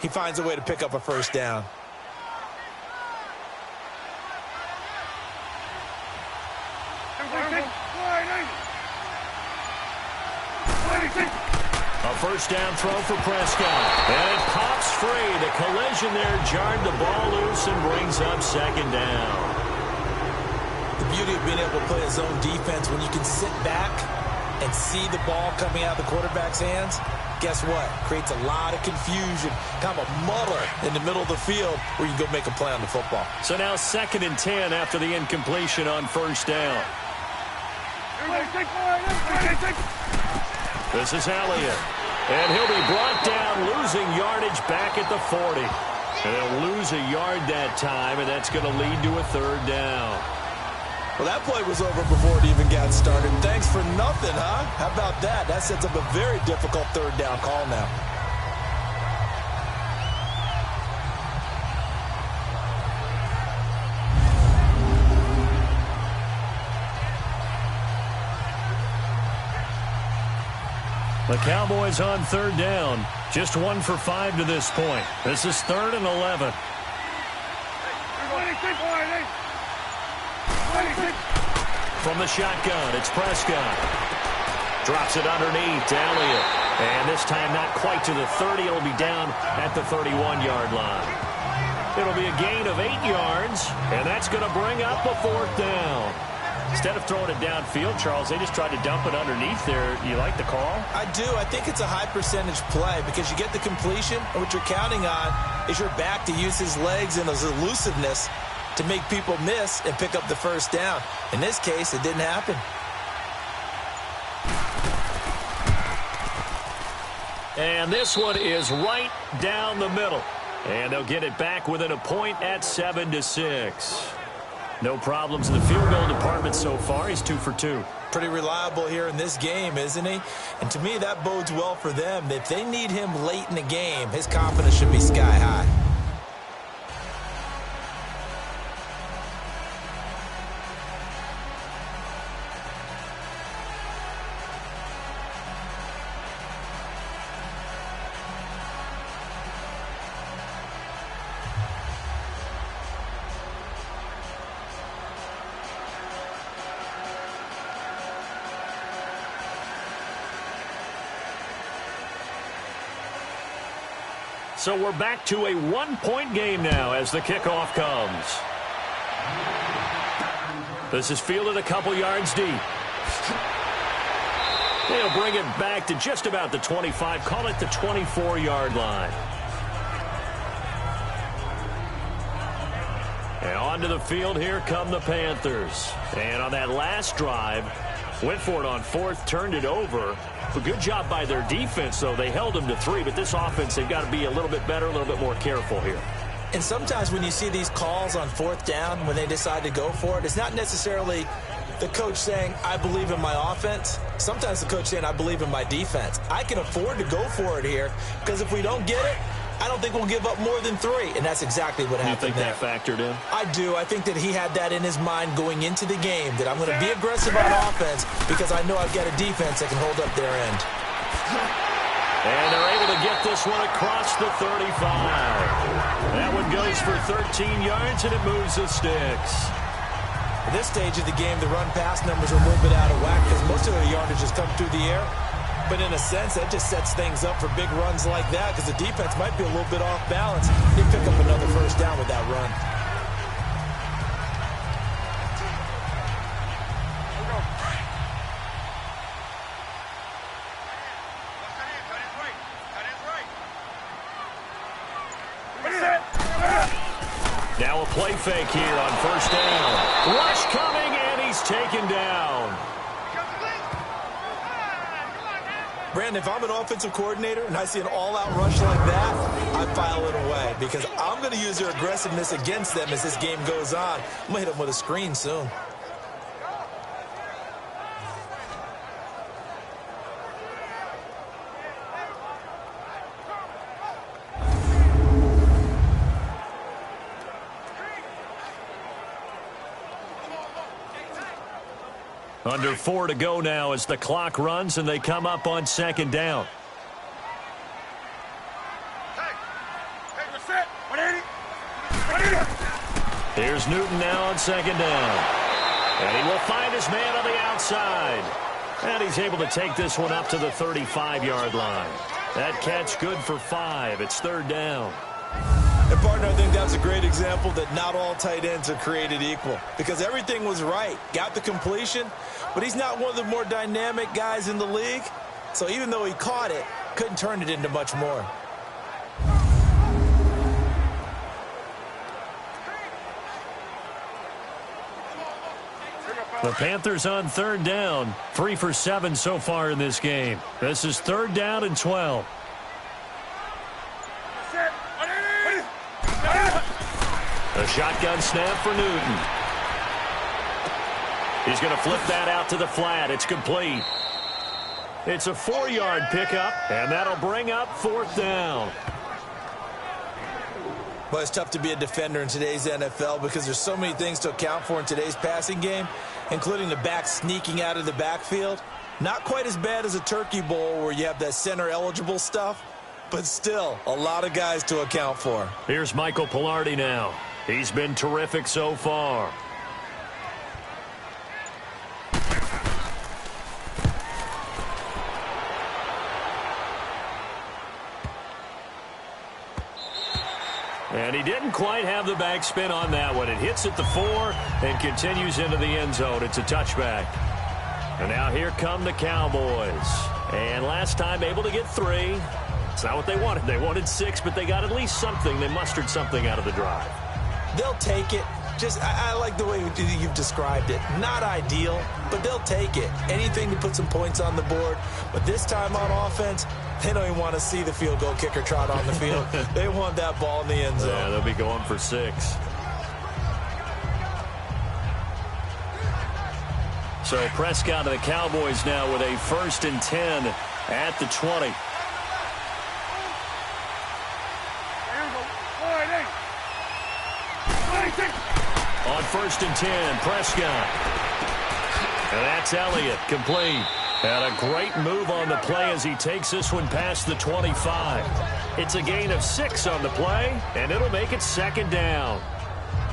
he finds a way to pick up a first down. A first down throw for Prescott. And it pops free. The collision there jarred the ball loose and brings up second down. The beauty of being able to play a zone defense when you can sit back and see the ball coming out of the quarterback's hands, guess what? Creates a lot of confusion, kind of a muddle in the middle of the field where you can go make a play on the football. So now 2nd and 10 after the incompletion on first down. This is Elliott. And he'll be brought down, losing yardage back at the 40. And they'll lose a yard that time, and that's going to lead to a 3rd down. Well, that play was over before it even got started. Thanks for nothing, huh? How about that? That sets up a very difficult 3rd down call now. The Cowboys on 3rd down. Just 1 for 5 to this point. This is 3rd and 11. From the shotgun, it's Prescott. Drops it underneath to Elliott. And this time not quite to the 30. It'll be down at the 31-yard line. It'll be a gain of 8 yards, and that's going to bring up a 4th down. Instead of throwing it downfield, Charles, they just tried to dump it underneath there. You like the call? I do. I think it's a high percentage play because you get the completion, and what you're counting on is your back to use his legs and his elusiveness to make people miss and pick up the first down. In this case, it didn't happen. And this one is right down the middle. And they'll get it back within a point at 7-6. No problems in the field goal department so far. He's 2 for 2. Pretty reliable here in this game, isn't he? And to me, that bodes well for them. If they need him late in the game, his confidence should be sky high. So we're back to a 1-point game now as the kickoff comes. This is fielded a couple yards deep. They'll bring it back to just about the 25. Call it the 24-yard line. And onto the field, here come the Panthers. And on that last drive, went for it on 4th, turned it over. A good job by their defense, though. They held them to 3, but this offense, they've got to be a little bit better, a little bit more careful here. And sometimes when you see these calls on 4th down, when they decide to go for it, it's not necessarily the coach saying, I believe in my offense. Sometimes the coach saying, I believe in my defense. I can afford to go for it here because if we don't get it, I don't think we'll give up more than 3, and that's exactly what happened. You think that factored in? I do. I think that he had that in his mind going into the game, that I'm going to be aggressive on offense because I know I've got a defense that can hold up their end. And they're able to get this one across the 35. That one goes for 13 yards, and it moves the sticks. At this stage of the game, the run-pass numbers are a little bit out of whack because most of their yardage has come through the air. But in a sense, that just sets things up for big runs like that because the defense might be a little bit off balance. They pick up another first down with that run. Now a play fake here on first down. Rush coming, and he's taken down. Brandon, if I'm an offensive coordinator and I see an all-out rush like that, I file it away because I'm going to use their aggressiveness against them as this game goes on. I'm going to hit them with a screen soon. Under 4 to go now as the clock runs and they come up on second down. Here's Newton now on second down. And he will find his man on the outside. And he's able to take this one up to the 35-yard line. That catch good for 5. It's third down. And, partner, I think that's a great example that not all tight ends are created equal because everything was right. Got the completion, but he's not one of the more dynamic guys in the league. So even though he caught it, couldn't turn it into much more. The Panthers on third down. 3 for 7 so far in this game. This is third down and 12. A shotgun snap for Newton. He's going to flip that out to the flat. It's complete. It's a 4-yard pickup, and that'll bring up fourth down. Well, it's tough to be a defender in today's NFL because there's so many things to account for in today's passing game, including the back sneaking out of the backfield. Not quite as bad as a turkey bowl where you have that center-eligible stuff, but still a lot of guys to account for. Here's Michael Pilardi now. He's been terrific so far. And he didn't quite have the backspin on that one. It hits at the 4 and continues into the end zone. It's a touchback. And now here come the Cowboys. And last time able to get 3. It's not what they wanted. They wanted 6, but they got at least something. They mustered something out of the drive. They'll take it. I like the way you've described it. Not ideal, but they'll take it. Anything to put some points on the board. But this time on offense, they don't even want to see the field goal kicker trot on the field. They want that ball in the end zone. Yeah, they'll be going for 6. So Prescott of the Cowboys now with a 1st and 10 at the 20. On 1st and 10, Prescott. And that's Elliott, complete. And a great move on the play as he takes this one past the 25. It's a gain of 6 on the play, and it'll make it second down.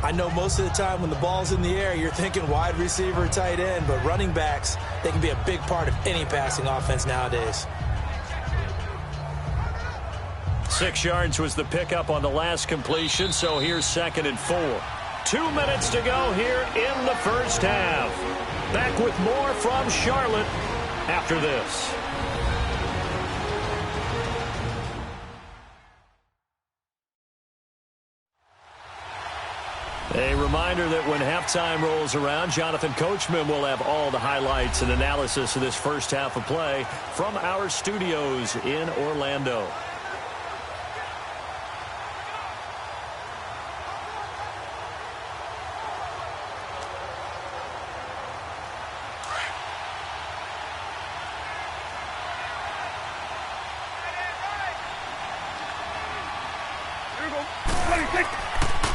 I know most of the time when the ball's in the air, you're thinking wide receiver, tight end, but running backs, they can be a big part of any passing offense nowadays. 6 yards was the pickup on the last completion, so here's 2nd and 4. 2 minutes to go here in the first half. Back with more from Charlotte after this. A reminder that when halftime rolls around, Jonathan Coachman will have all the highlights and analysis of this first half of play from our studios in Orlando.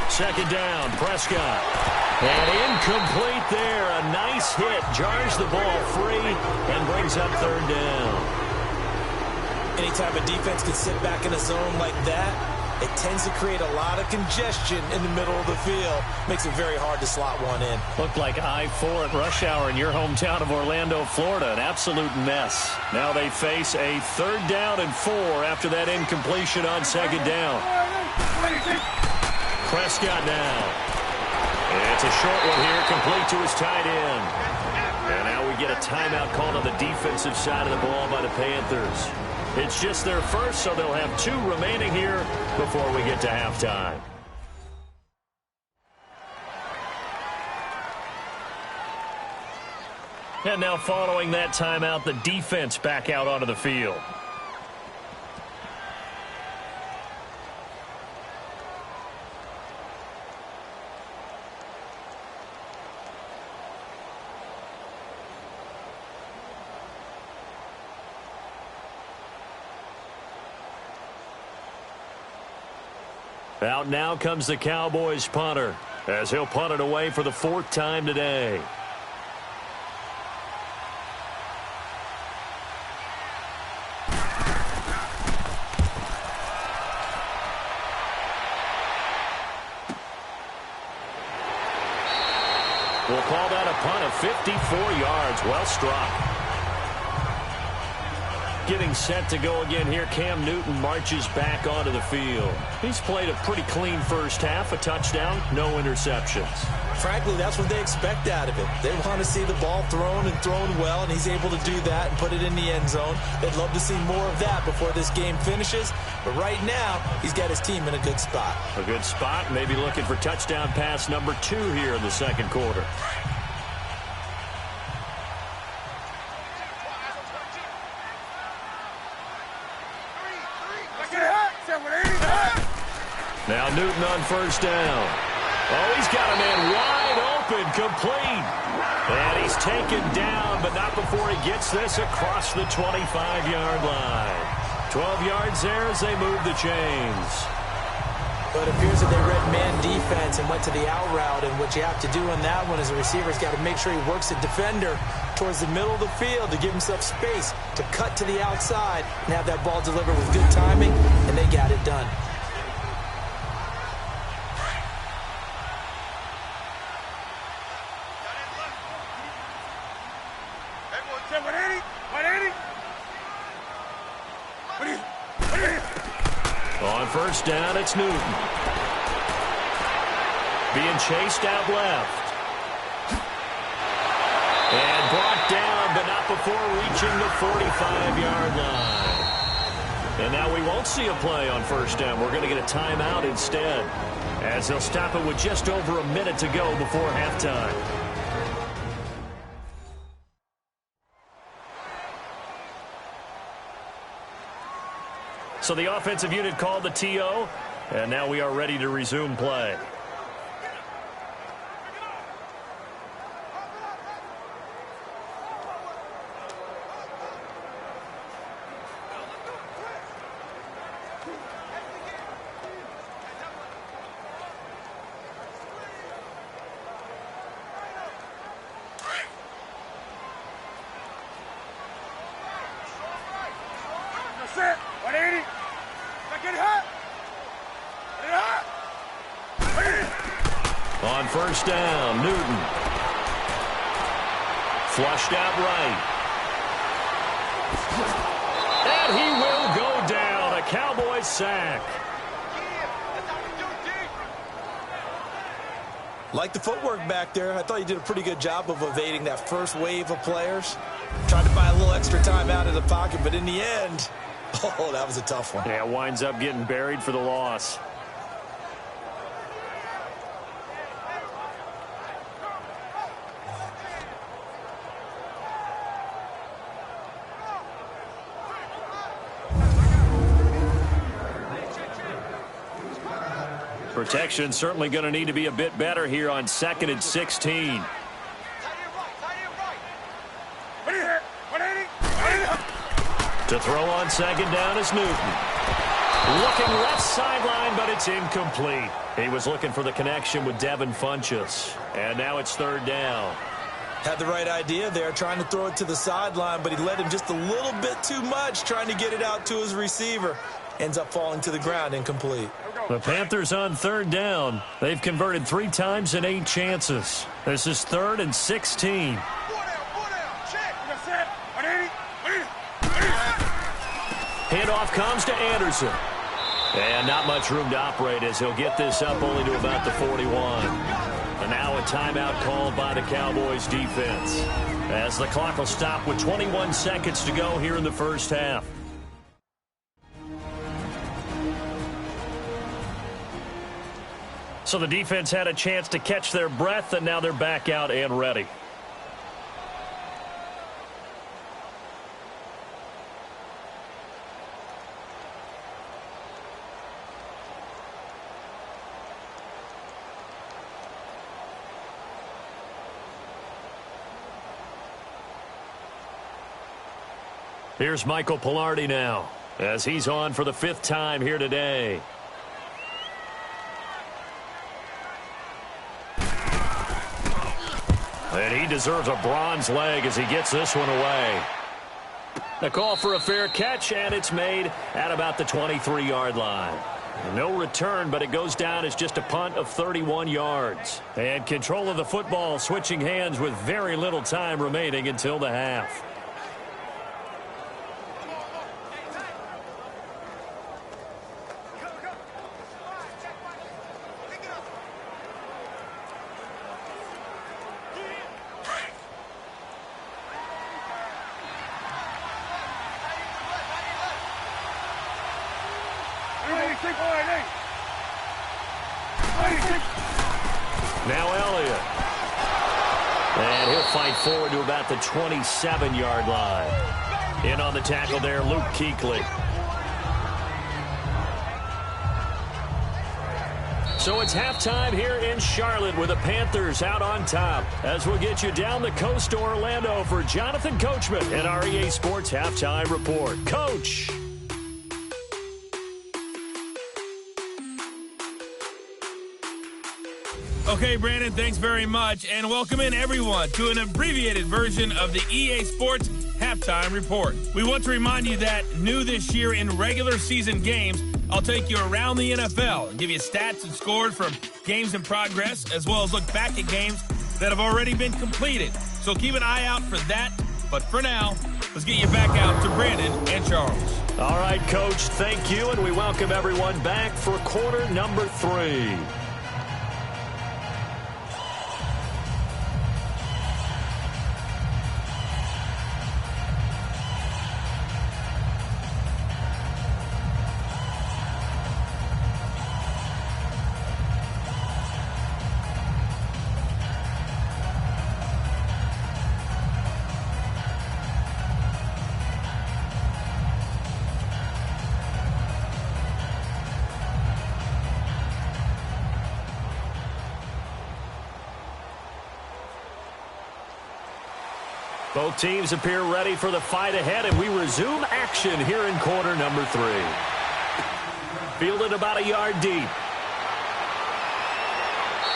Second down, Prescott. And incomplete there. A nice hit. Jars the ball free and brings up third down. Anytime a defense can sit back in a zone like that, it tends to create a lot of congestion in the middle of the field. Makes it very hard to slot one in. Looked like I-4 at rush hour in your hometown of Orlando, Florida. An absolute mess. Now they face a 3rd down and 4 after that incompletion on second down. Prescott now. It's a short one here, complete to his tight end. And now we get a timeout called on the defensive side of the ball by the Panthers. It's just their first, so they'll have 2 remaining here before we get to halftime. And now following that timeout, the defense back out onto the field. Out now comes the Cowboys punter, as he'll punt it away for the 4th time today. We'll call that a punt of 54 yards. Well struck. Getting set to go again here, Cam Newton marches back onto the field. He's played a pretty clean first half, a touchdown, no interceptions. Frankly, that's what they expect out of it. They want to see the ball thrown and thrown well, and he's able to do that and put it in the end zone. They'd love to see more of that before this game finishes, but right now, he's got his team in a good spot. A good spot, maybe looking for touchdown pass number 2 here in the second quarter. Now Newton on first down. Oh, he's got a man wide open, complete. And he's taken down, but not before he gets this across the 25-yard line. 12 yards there as they move the chains. But it appears that they read man defense and went to the out route, and what you have to do in that one is the receiver's got to make sure he works the defender towards the middle of the field to give himself space to cut to the outside and have that ball delivered with good timing, and they got it done. On first down, it's Newton. Being chased out left. And brought down, but not before reaching the 45-yard line. And now we won't see a play on first down. We're going to get a timeout instead, as they'll stop it with just over a minute to go before halftime. So the offensive unit called the TO, and now we are ready to resume play. On first down, Newton. Flushed out right. And he will go down. A Cowboys sack. Like the footwork back there, I thought you did a pretty good job of evading that first wave of players. Tried to buy a little extra time out of the pocket, but in the end, oh, that was a tough one. Yeah, winds up getting buried for the loss. Protection certainly going to need to be a bit better here on 2nd and 16. To throw on second down is Newton. Looking left sideline, but it's incomplete. He was looking for the connection with Devin Funchess. And now it's 3rd down. Had the right idea there, trying to throw it to the sideline, but he led him just a little bit too much, trying to get it out to his receiver. Ends up falling to the ground, incomplete. The Panthers on 3rd down. They've converted 3 times in 8 chances. This is 3rd and 16. Handoff comes to Anderson. And not much room to operate as he'll get this up only to about the 41. And now a timeout called by the Cowboys defense, as the clock will stop with 21 seconds to go here in the first half. So the defense had a chance to catch their breath, and now they're back out and ready. Here's Michael Pilardi now, as he's on for the 5th time here today. And he deserves a bronze leg as he gets this one away. The call for a fair catch, and it's made at about the 23-yard line. No return, but it goes down as just a punt of 31 yards. And control of the football switching hands with very little time remaining until the half. Now Elliott. And he'll fight forward to about the 27-yard line. In on the tackle there, Luke Kuechly. So it's halftime here in Charlotte with the Panthers out on top. As we'll get you down the coast to Orlando for Jonathan Coachman and our EA Sports Halftime Report. Coach. Okay, Brandon, thanks very much, and welcome in everyone to an abbreviated version of the EA Sports Halftime Report. We want to remind you that new this year in regular season games, I'll take you around the NFL and give you stats and scores from games in progress, as well as look back at games that have already been completed. So keep an eye out for that, but for now, let's get you back out to Brandon and Charles. All right, Coach, thank you, and we welcome everyone back for quarter number 3. Both teams appear ready for the fight ahead, and we resume action here in quarter number 3. Fielded about a yard deep.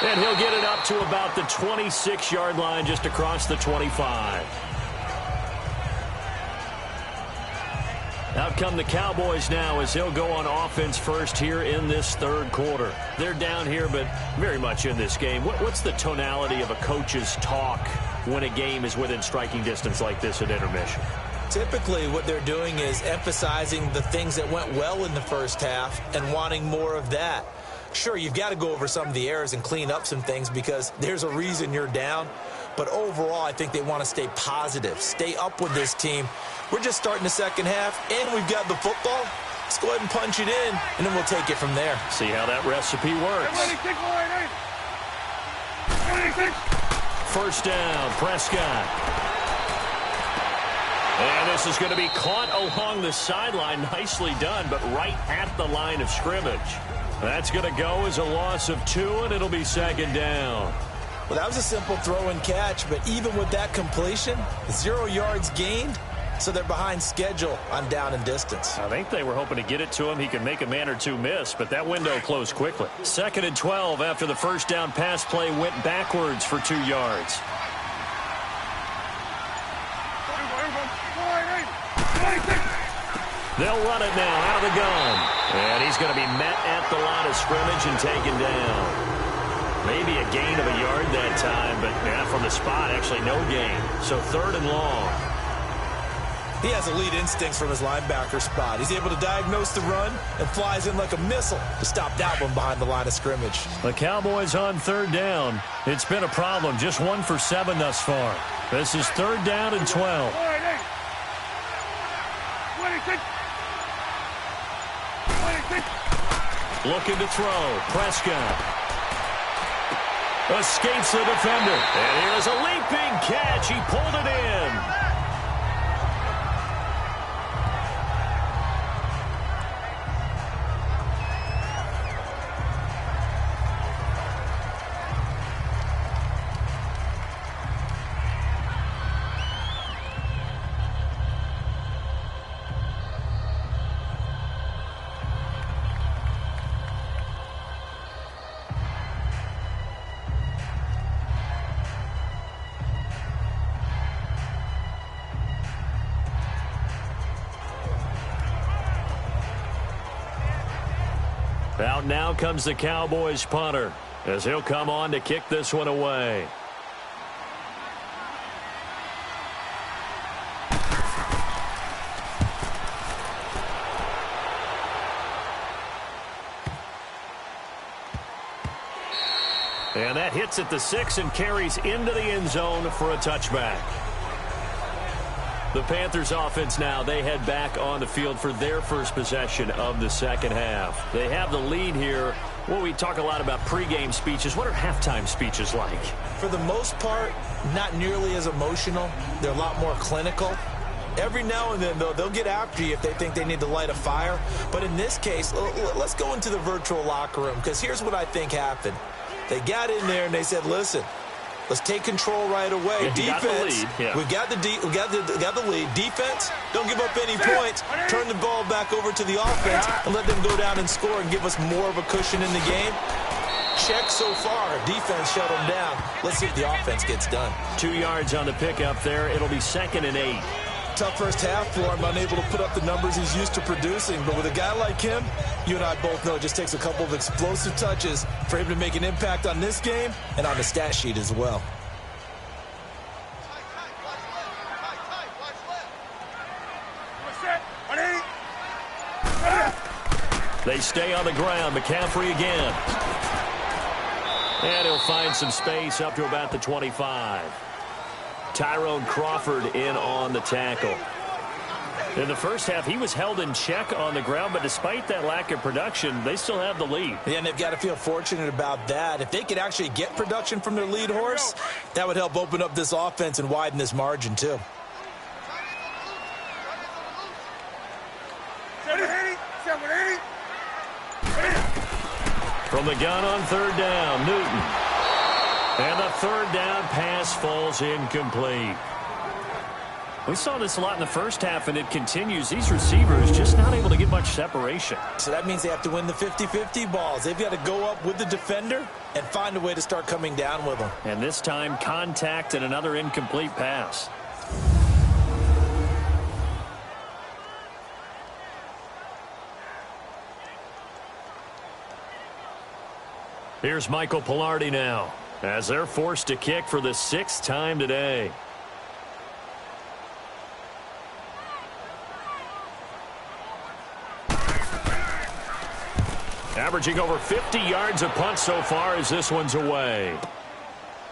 And he'll get it up to about the 26-yard line, just across the 25. Out come the Cowboys now as they'll go on offense first here in this third quarter. They're down here, but very much in this game. What's the tonality of a coach's talk when a game is within striking distance like this at intermission? Typically, what they're doing is emphasizing the things that went well in the first half and wanting more of that. Sure, you've got to go over some of the errors and clean up some things because there's a reason you're down. But overall, I think they want to stay positive, stay up with this team. We're just starting the second half, and we've got the football. Let's go ahead and punch it in, and then we'll take it from there. See how that recipe works. First down, Prescott. And this is going to be caught along the sideline. Nicely done, but right at the line of scrimmage. That's going to go as a loss of 2, and it'll be second down. Well, that was a simple throw and catch, but even with that completion, 0 yards gained, so they're behind schedule on down and distance. I think they were hoping to get it to him. He could make a man or two miss, but that window closed quickly. 2nd and 12 after the first down pass play went backwards for 2 yards. They'll run it now out of the gun. And he's going to be met at the line of scrimmage and taken down. Maybe a gain of a yard that time, but from the spot, actually no gain. So 3rd and long. He has elite instincts from his linebacker spot. He's able to diagnose the run and flies in like a missile to stop that one behind the line of scrimmage. The Cowboys on 3rd down. It's been a problem. Just 1 for 7 thus far. This is 3rd down and 12. Looking to throw. Prescott. Escapes the defender. And here's a leaping catch. He pulled it in. Out now comes the Cowboys punter, as he'll come on to kick this one away. And that hits at the 6 and carries into the end zone for a touchback. The Panthers offense now, they head back on the field for their first possession of the second half. They have the lead here. Well, we talk a lot about pregame speeches. What are halftime speeches like? For the most part, not nearly as emotional. They're a lot more clinical. Every now and then, though, they'll get after you if they think they need to light a fire. But in this case, let's go into the virtual locker room, because here's what I think happened. They got in there and they said, listen, let's take control right away. Yeah, defense, we've got the lead. Defense, don't give up any points. Turn the ball back over to the offense and let them go down and score and give us more of a cushion in the game. Check so far. Defense shut them down. Let's see if the offense gets done. 2 yards on the pickup there. It'll be 2nd and 8. Tough first half for him, unable to put up the numbers he's used to producing. But with a guy like him, you and I both know it just takes a couple of explosive touches for him to make an impact on this game and on the stat sheet as well. They stay on the ground. McCaffrey again. And he'll find some space up to about the 25. Tyrone Crawford in on the tackle. In the first half, he was held in check on the ground, but despite that lack of production, they still have the lead. Yeah, and they've got to feel fortunate about that. If they could actually get production from their lead horse, that would help open up this offense and widen this margin, too. From the gun on 3rd down, Newton. And the 3rd down pass falls incomplete. We saw this a lot in the first half, and it continues. These receivers just not able to get much separation. So that means they have to win the 50-50 balls. They've got to go up with the defender and find a way to start coming down with them. And this time, contact and another incomplete pass. Here's Michael Pilardi now, as they're forced to kick for the 6th time today. Averaging over 50 yards a punt so far as this one's away.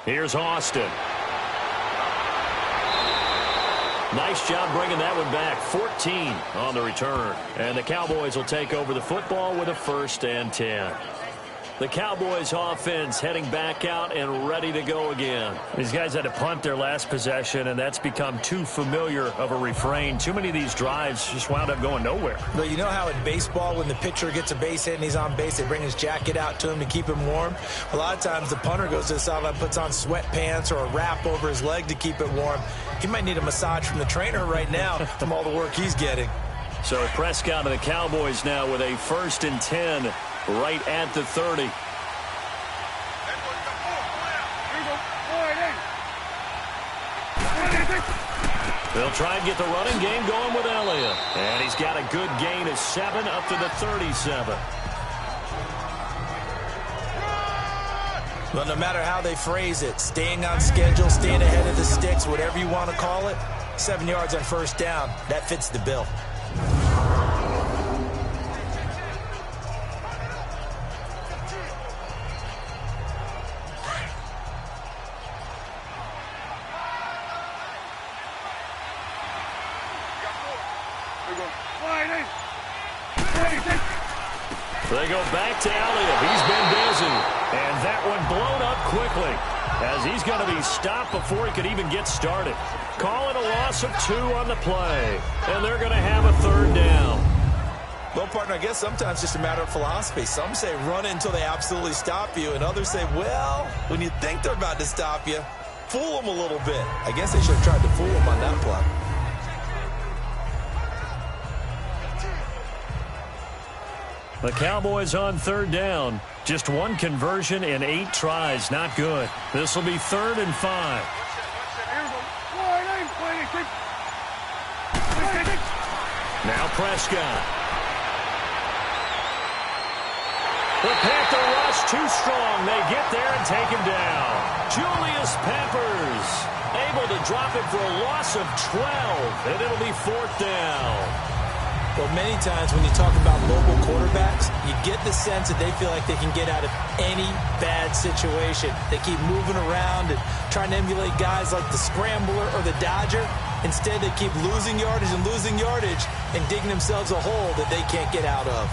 Here's Austin. Nice job bringing that one back. 14 on the return. And the Cowboys will take over the football with a 1st and 10. The Cowboys offense heading back out and ready to go again. These guys had to punt their last possession, and that's become too familiar of a refrain. Too many of these drives just wound up going nowhere. But you know how in baseball, when the pitcher gets a base hit and he's on base, they bring his jacket out to him to keep him warm? A lot of times the punter goes to the sideline, puts on sweatpants or a wrap over his leg to keep it warm. He might need a massage from the trainer right now from all the work he's getting. So Prescott and the Cowboys now with a 1st and 10 right at the 30. They'll try and get the running game going with Elliott. And he's got a good gain of 7 up to the 37. Well, no matter how they phrase it, staying on schedule, staying ahead of the sticks, whatever you want to call it, 7 yards on 1st down, that fits the bill. They go back to Elliott. He's been busy. And that one blown up quickly as he's going to be stopped before he could even get started. Call it a loss of 2 on the play. And they're going to have a 3rd down. Well, partner, I guess sometimes it's just a matter of philosophy. Some say run it until they absolutely stop you. And others say, well, when you think they're about to stop you, fool them a little bit. I guess they should have tried to fool them on that play. The Cowboys on 3rd down. Just 1 conversion in 8 tries. Not good. This will be 3rd and 5. Now Prescott. The Panther rush too strong. They get there and take him down. Julius Peppers able to drop it for a loss of 12, and it'll be 4th down. Well, many times when you talk about mobile quarterbacks, you get the sense that they feel like they can get out of any bad situation. They keep moving around and trying to emulate guys like the Scrambler or the Dodger. Instead, they keep losing yardage and digging themselves a hole that they can't get out of.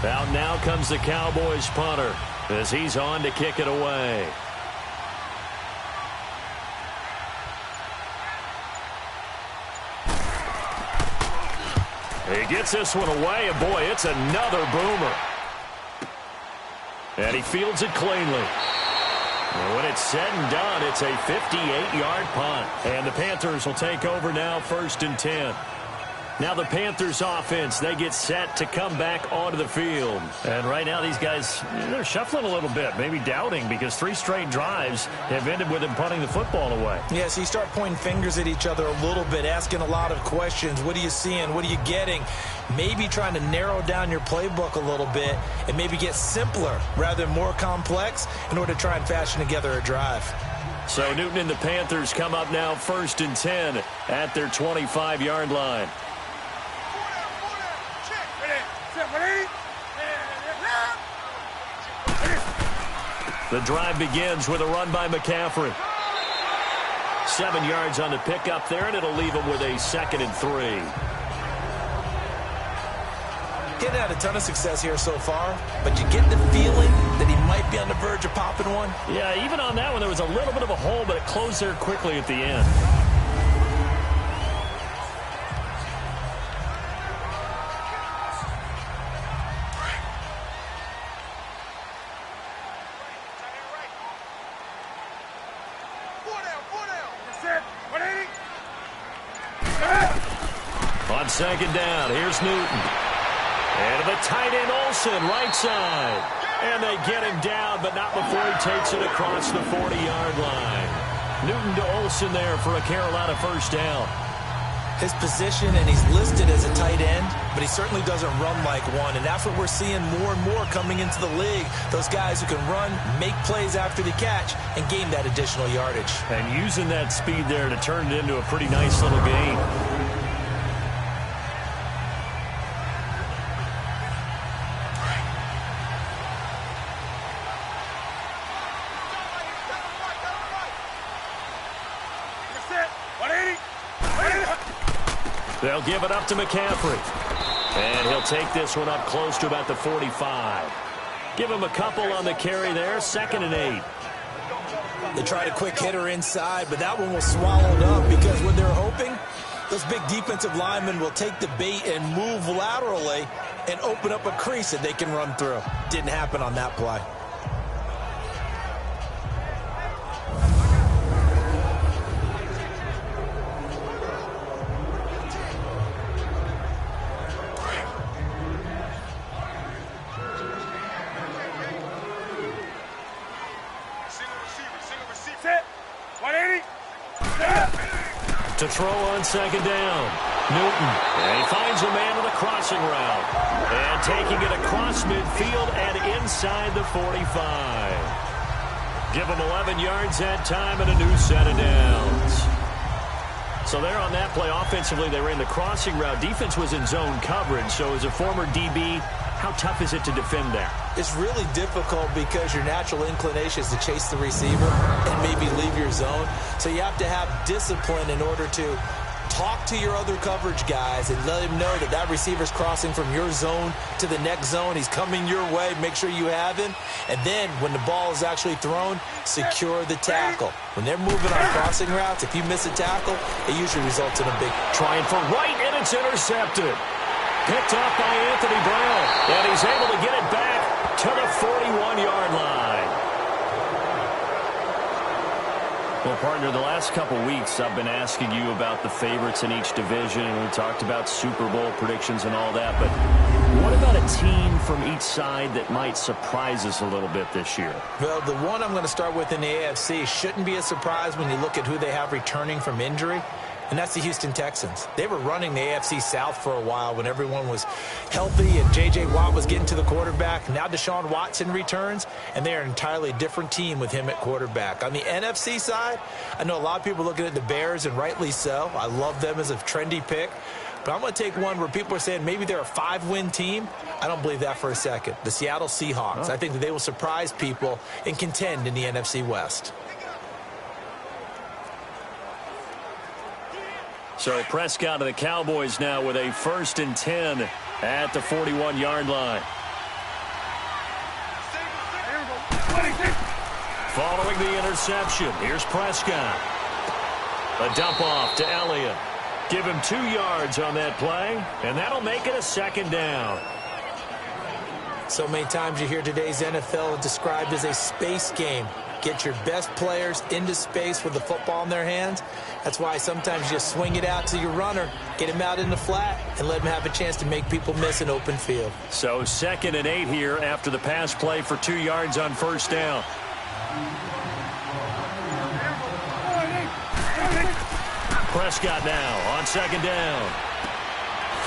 Out now comes the Cowboys punter as he's on to kick it away. He gets this one away, and boy, it's another boomer. And he fields it cleanly. And when it's said and done, it's a 58-yard punt. And the Panthers will take over now, 1st and 10. Now the Panthers offense, they get set to come back onto the field. And right now these guys, they're shuffling a little bit, maybe doubting, because 3 straight drives have ended with them punting the football away. Yeah, so you start pointing fingers at each other a little bit, asking a lot of questions. What are you seeing? What are you getting? Maybe trying to narrow down your playbook a little bit and maybe get simpler rather than more complex in order to try and fashion together a drive. So Newton and the Panthers come up now 1st and 10 at their 25-yard line. The drive begins with a run by McCaffrey. 7 yards on the pickup there, and it'll leave him with a 2nd and 3. Getting had a ton of success here so far, but you get the feeling that he might be on the verge of popping one. Yeah, even on that one, there was a little bit of a hole, but it closed there quickly at the end. On 2nd down, here's Newton. And the tight end Olsen, right side. And they get him down, but not before he takes it across the 40-yard line. Newton to Olsen there for a Carolina 1st down. His position, and he's listed as a tight end, but he certainly doesn't run like one, and that's what we're seeing more and more coming into the league. Those guys who can run, make plays after the catch, and gain that additional yardage. And using that speed there to turn it into a pretty nice little gain. They'll give it up to McCaffrey. And he'll take this one up close to about the 45. Give him a couple on the carry there, 2nd and 8. They tried a quick hitter inside, but that one was swallowed up because when they're hoping, those big defensive linemen will take the bait and move laterally and open up a crease that they can run through. Didn't happen on that play. To throw on 2nd down. Newton. And he finds a man with a crossing route. And taking it across midfield and inside the 45. Give him 11 yards that time and a new set of downs. So there on that play, offensively, they ran the crossing route. Defense was in zone coverage. So as a former DB, how tough is it to defend that? It's really difficult because your natural inclination is to chase the receiver and maybe leave your zone. So you have to have discipline in order to talk to your other coverage guys and let him know that that receiver's crossing from your zone to the next zone. He's coming your way. Make sure you have him. And then when the ball is actually thrown, secure the tackle. When they're moving on crossing routes, if you miss a tackle, it usually results in a big... Trying for right, and it's intercepted. Picked off by Anthony Brown. And he's able to get it back to the 41-yard line. Well, partner, the last couple weeks I've been asking you about the favorites in each division, and we talked about Super Bowl predictions and all that, but What about a team from each side that might surprise us a little bit this year? Well, the one I'm going to start with in the AFC shouldn't be a surprise when you look at who they have returning from injury, and that's the Houston Texans. They were running the AFC South for a while when everyone was healthy and J.J. Watt was getting to the quarterback. Now Deshaun Watson returns, and they're an entirely different team with him at quarterback. On the NFC side, I know a lot of people are looking at the Bears, and rightly so. I love them as a trendy pick. But I'm going to take one where people are saying maybe they're a 5-win team. I don't believe that for a second. The Seattle Seahawks. I think that they will surprise people and contend in the NFC West. So Prescott of the Cowboys now with a 1st and 10 at the 41-yard line. Following the interception, here's Prescott. A dump off to Elliott. Give him 2 yards on that play, and that'll make it a 2nd down. So many times you hear today's NFL described as a space game. Get your best players into space with the football in their hands. That's why sometimes you just swing it out to your runner, get him out in the flat, and let him have a chance to make people miss an open field. So 2nd and 8 here after the pass play for 2 yards on 1st down. Prescott now on 2nd down.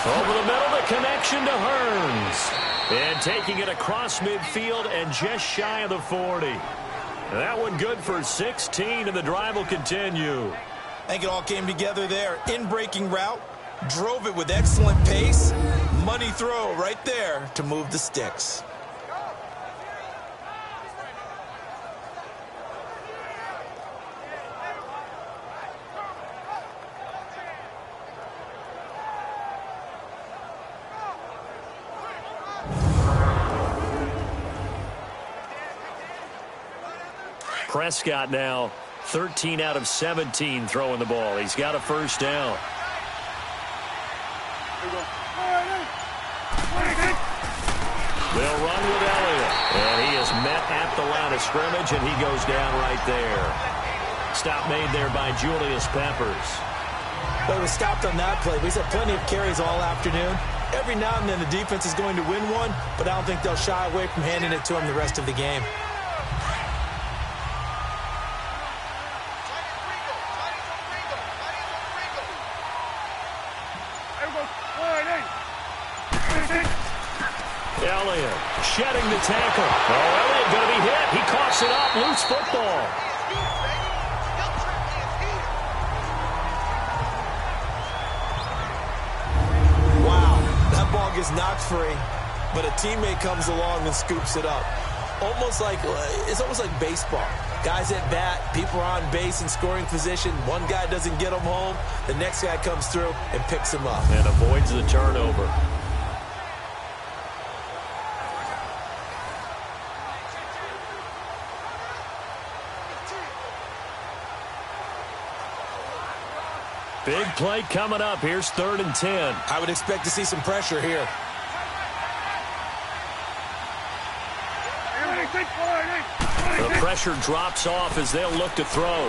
Over the middle, the connection to Hearns. And taking it across midfield and just shy of the 40. That one good for 16, and the drive will continue. I think it all came together there. In-breaking route, drove it with excellent pace. Money throw right there to move the sticks. Prescott now 13 out of 17 throwing the ball. He's got a 1st down. They'll run with Elliott. And he is met at the line of scrimmage, and he goes down right there. Stop made there by Julius Peppers. Well, he was stopped on that play. He's had plenty of carries all afternoon. Every now and then the defense is going to win one, but I don't think they'll shy away from handing it to him the rest of the game. Elliott shedding the tackle. Oh, Elliott going to be hit. He coughs it up. Loose football. Wow, that ball gets knocked free, but a teammate comes along and scoops it up. It's almost like baseball. Guys at bat, people are on base in scoring position. One guy doesn't get them home. The next guy comes through and picks him up. And avoids the turnover. Big play coming up. Here's 3rd and 10. I would expect to see some pressure here. The pressure drops off as they'll look to throw.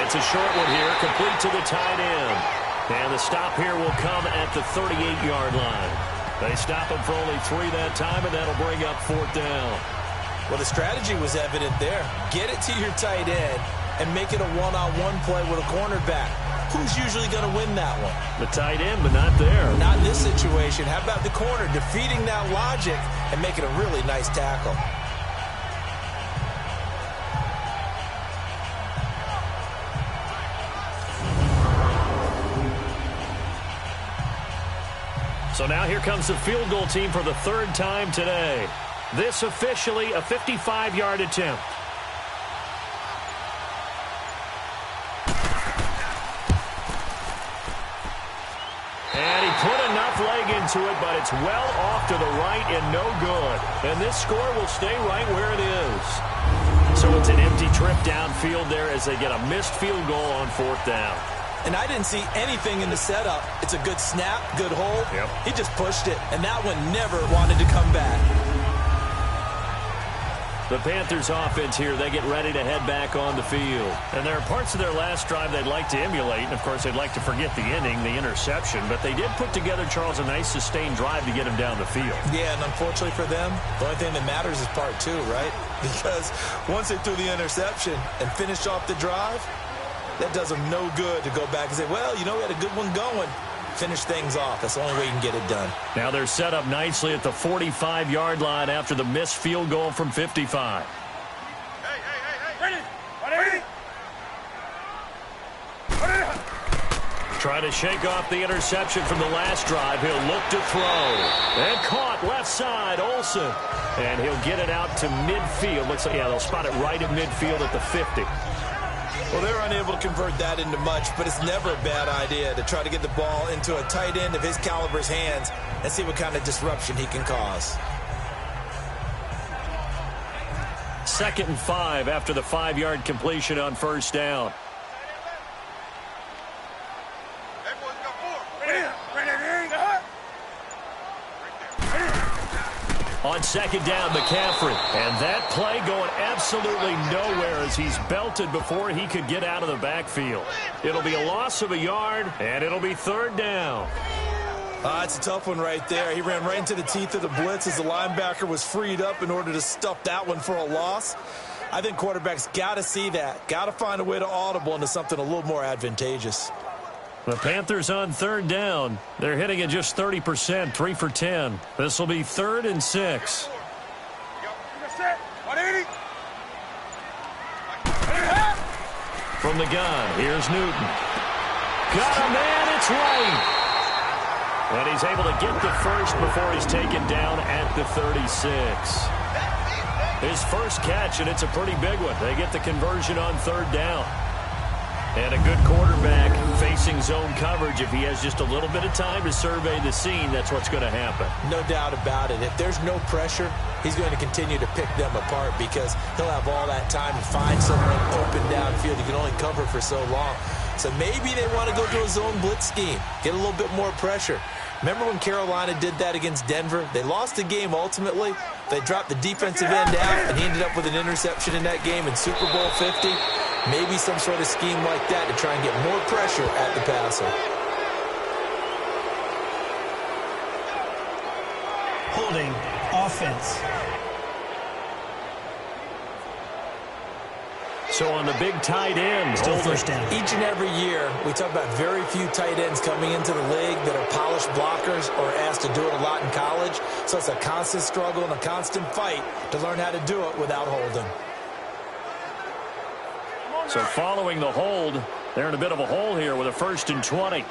It's a short one here, complete to the tight end. And the stop here will come at the 38-yard line. They stop him for only 3 that time, and that'll bring up 4th down. Well, the strategy was evident there. Get it to your tight end and make it a one-on-one play with a cornerback. Who's usually going to win that one? The tight end, but not there. Not in this situation. How about the corner defeating that logic and making a really nice tackle? So now here comes the field goal team for the 3rd time today. This officially a 55-yard attempt. And he put enough leg into it, but it's well off to the right and no good. And this score will stay right where it is. So it's an empty trip downfield there as they get a missed field goal on 4th down. And I didn't see anything in the setup. It's a good snap, good hold. Yep. He just pushed it, and that one never wanted to come back. The Panthers offense here, they get ready to head back on the field. And there are parts of their last drive they'd like to emulate. And, of course, they'd like to forget the inning, the interception. But they did put together, Charles, a nice sustained drive to get him down the field. Yeah, and unfortunately for them, the only thing that matters is part two, right? Because once they threw the interception and finished off the drive, that does them no good to go back and say, well, you know, we had a good one going. Finish things off. That's the only way you can get it done. Now they're set up nicely at the 45-yard line after the missed field goal from 55. Trying to shake off the interception from the last drive. He'll look to throw. And caught left side, Olsen. And he'll get it out to midfield. Looks like, yeah, they'll spot it right at midfield at the 50. Well, they're unable to convert that into much, but it's never a bad idea to try to get the ball into a tight end of his caliber's hands and see what kind of disruption he can cause. 2nd and 5 after the 5-yard completion on first down. On 2nd down, McCaffrey. And that play going absolutely nowhere as he's belted before he could get out of the backfield. It'll be a loss of a yard, and it'll be 3rd down. It's a tough one right there. He ran right into the teeth of the blitz as the linebacker was freed up in order to stuff that one for a loss. I think quarterbacks got to see that. Got to find a way to audible into something a little more advantageous. The Panthers on 3rd down. They're hitting at just 30%, 3 for 10. This will be 3rd and 6. From the gun, here's Newton. Got a man, it's right. And he's able to get the first before he's taken down at the 36. His first catch, and it's a pretty big one. They get the conversion on 3rd down. And a good quarterback facing zone coverage. If he has just a little bit of time to survey the scene, that's what's going to happen. No doubt about it. If there's no pressure, he's going to continue to pick them apart because he'll have all that time to find someone open downfield. He can only cover for so long. So maybe they want to go to a zone blitz scheme, get a little bit more pressure. Remember when Carolina did that against Denver? They lost the game ultimately. They dropped the defensive end out, and he ended up with an interception in that game in Super Bowl 50. Maybe some sort of scheme like that to try and get more pressure at the passer. Holding offense. So on the big tight end, still first down. Each and every year, we talk about very few tight ends coming into the league that are polished blockers or asked to do it a lot in college. So it's a constant struggle and a constant fight to learn how to do it without holding. So following the hold, they're in a bit of a hole here with a 1st and 20.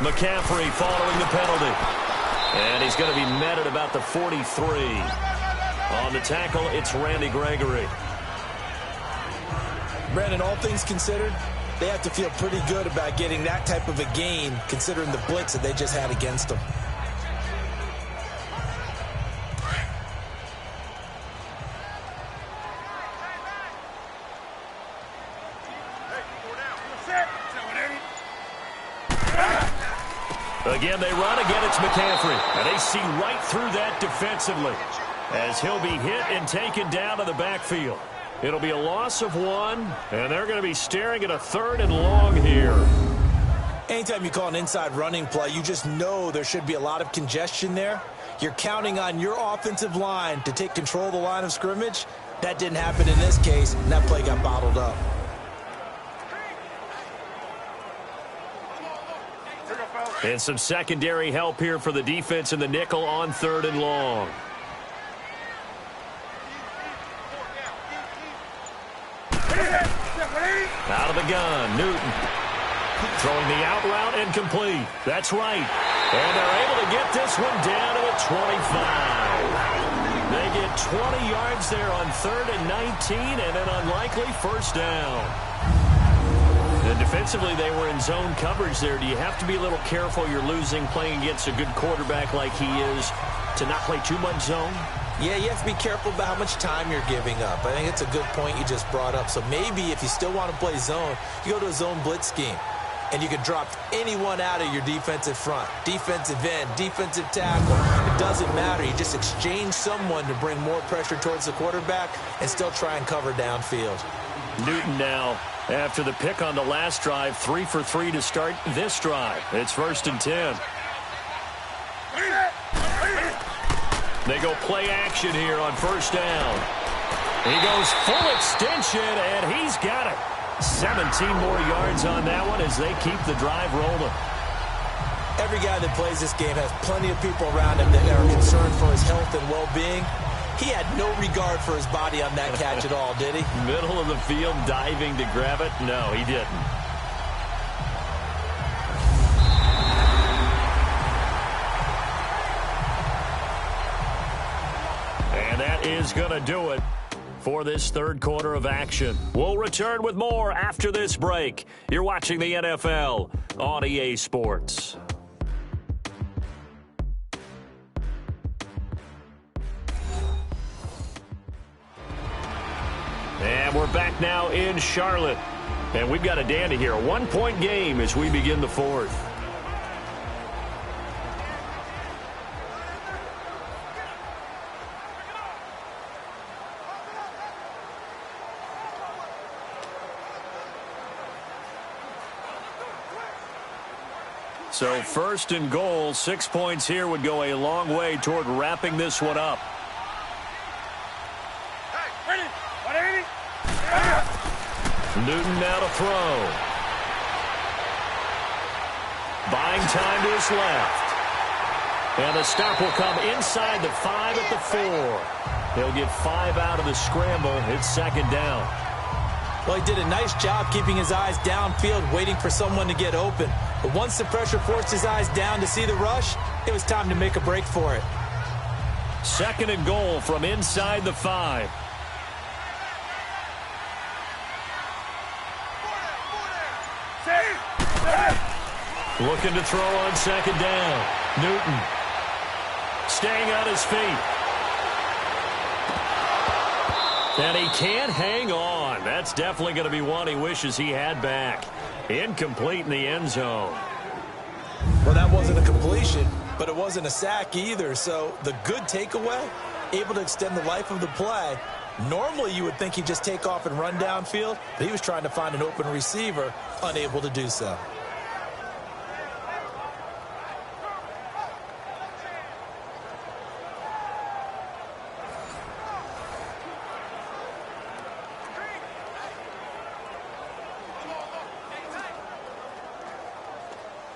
McCaffrey following the penalty. And he's going to be met at about the 43. On the tackle, it's Randy Gregory. Brandon, all things considered, they have to feel pretty good about getting that type of a gain considering the blitz that they just had against them. Again, they run. Again, it's McCaffrey. And they see right through that defensively as he'll be hit and taken down to the backfield. It'll be a loss of 1, and they're going to be staring at a 3rd and long here. Anytime you call an inside running play, you just know there should be a lot of congestion there. You're counting on your offensive line to take control of the line of scrimmage. That didn't happen in this case, and that play got bottled up. And some secondary help here for the defense in the nickel on 3rd and long. Out of the gun, Newton. Throwing the out route incomplete. That's right. And they're able to get this one down to the 25. They get 20 yards there on 3rd and 19 and an unlikely 1st down. And defensively, they were in zone coverage there. Do you have to be a little careful? You're losing playing against a good quarterback like he is to not play too much zone? Yeah, you have to be careful about how much time you're giving up. I think it's a good point you just brought up. So maybe if you still want to play zone, you go to a zone blitz scheme. and you can drop anyone out of your defensive front. Defensive end, defensive tackle. It doesn't matter. You just exchange someone to bring more pressure towards the quarterback and still try and cover downfield. Newton now, after the pick on the last drive, 3 for 3 to start this drive. It's 1st and 10. They go play action here on 1st down. He goes full extension, and he's got it. 17 more yards on that one as they keep the drive rolling. Every guy that plays this game has plenty of people around him that are concerned for his health and well-being. He had no regard for his body on that catch at all, did he? Middle of the field, diving to grab it? No, he didn't. And that is going to do it for this third quarter of action. We'll return with more after this break. You're watching the NFL on EA Sports. And we're back now in Charlotte. And we've got a dandy here. A 1-point game as we begin the fourth. So 1st and goal, 6 points here would go a long way toward wrapping this one up. Newton now to throw. Buying time to his left. And the stop will come inside the 5 at the 4. He'll get 5 out of the scramble. It's 2nd down. Well, he did a nice job keeping his eyes downfield, waiting for someone to get open. But once the pressure forced his eyes down to see the rush, it was time to make a break for it. 2nd and goal from inside the 5. Looking to throw on 2nd down. Newton staying on his feet. And he can't hang on. That's definitely going to be one he wishes he had back. Incomplete in the end zone. Well, that wasn't a completion, but it wasn't a sack either. So the good takeaway, able to extend the life of the play. Normally you would think he'd just take off and run downfield, but he was trying to find an open receiver, unable to do so.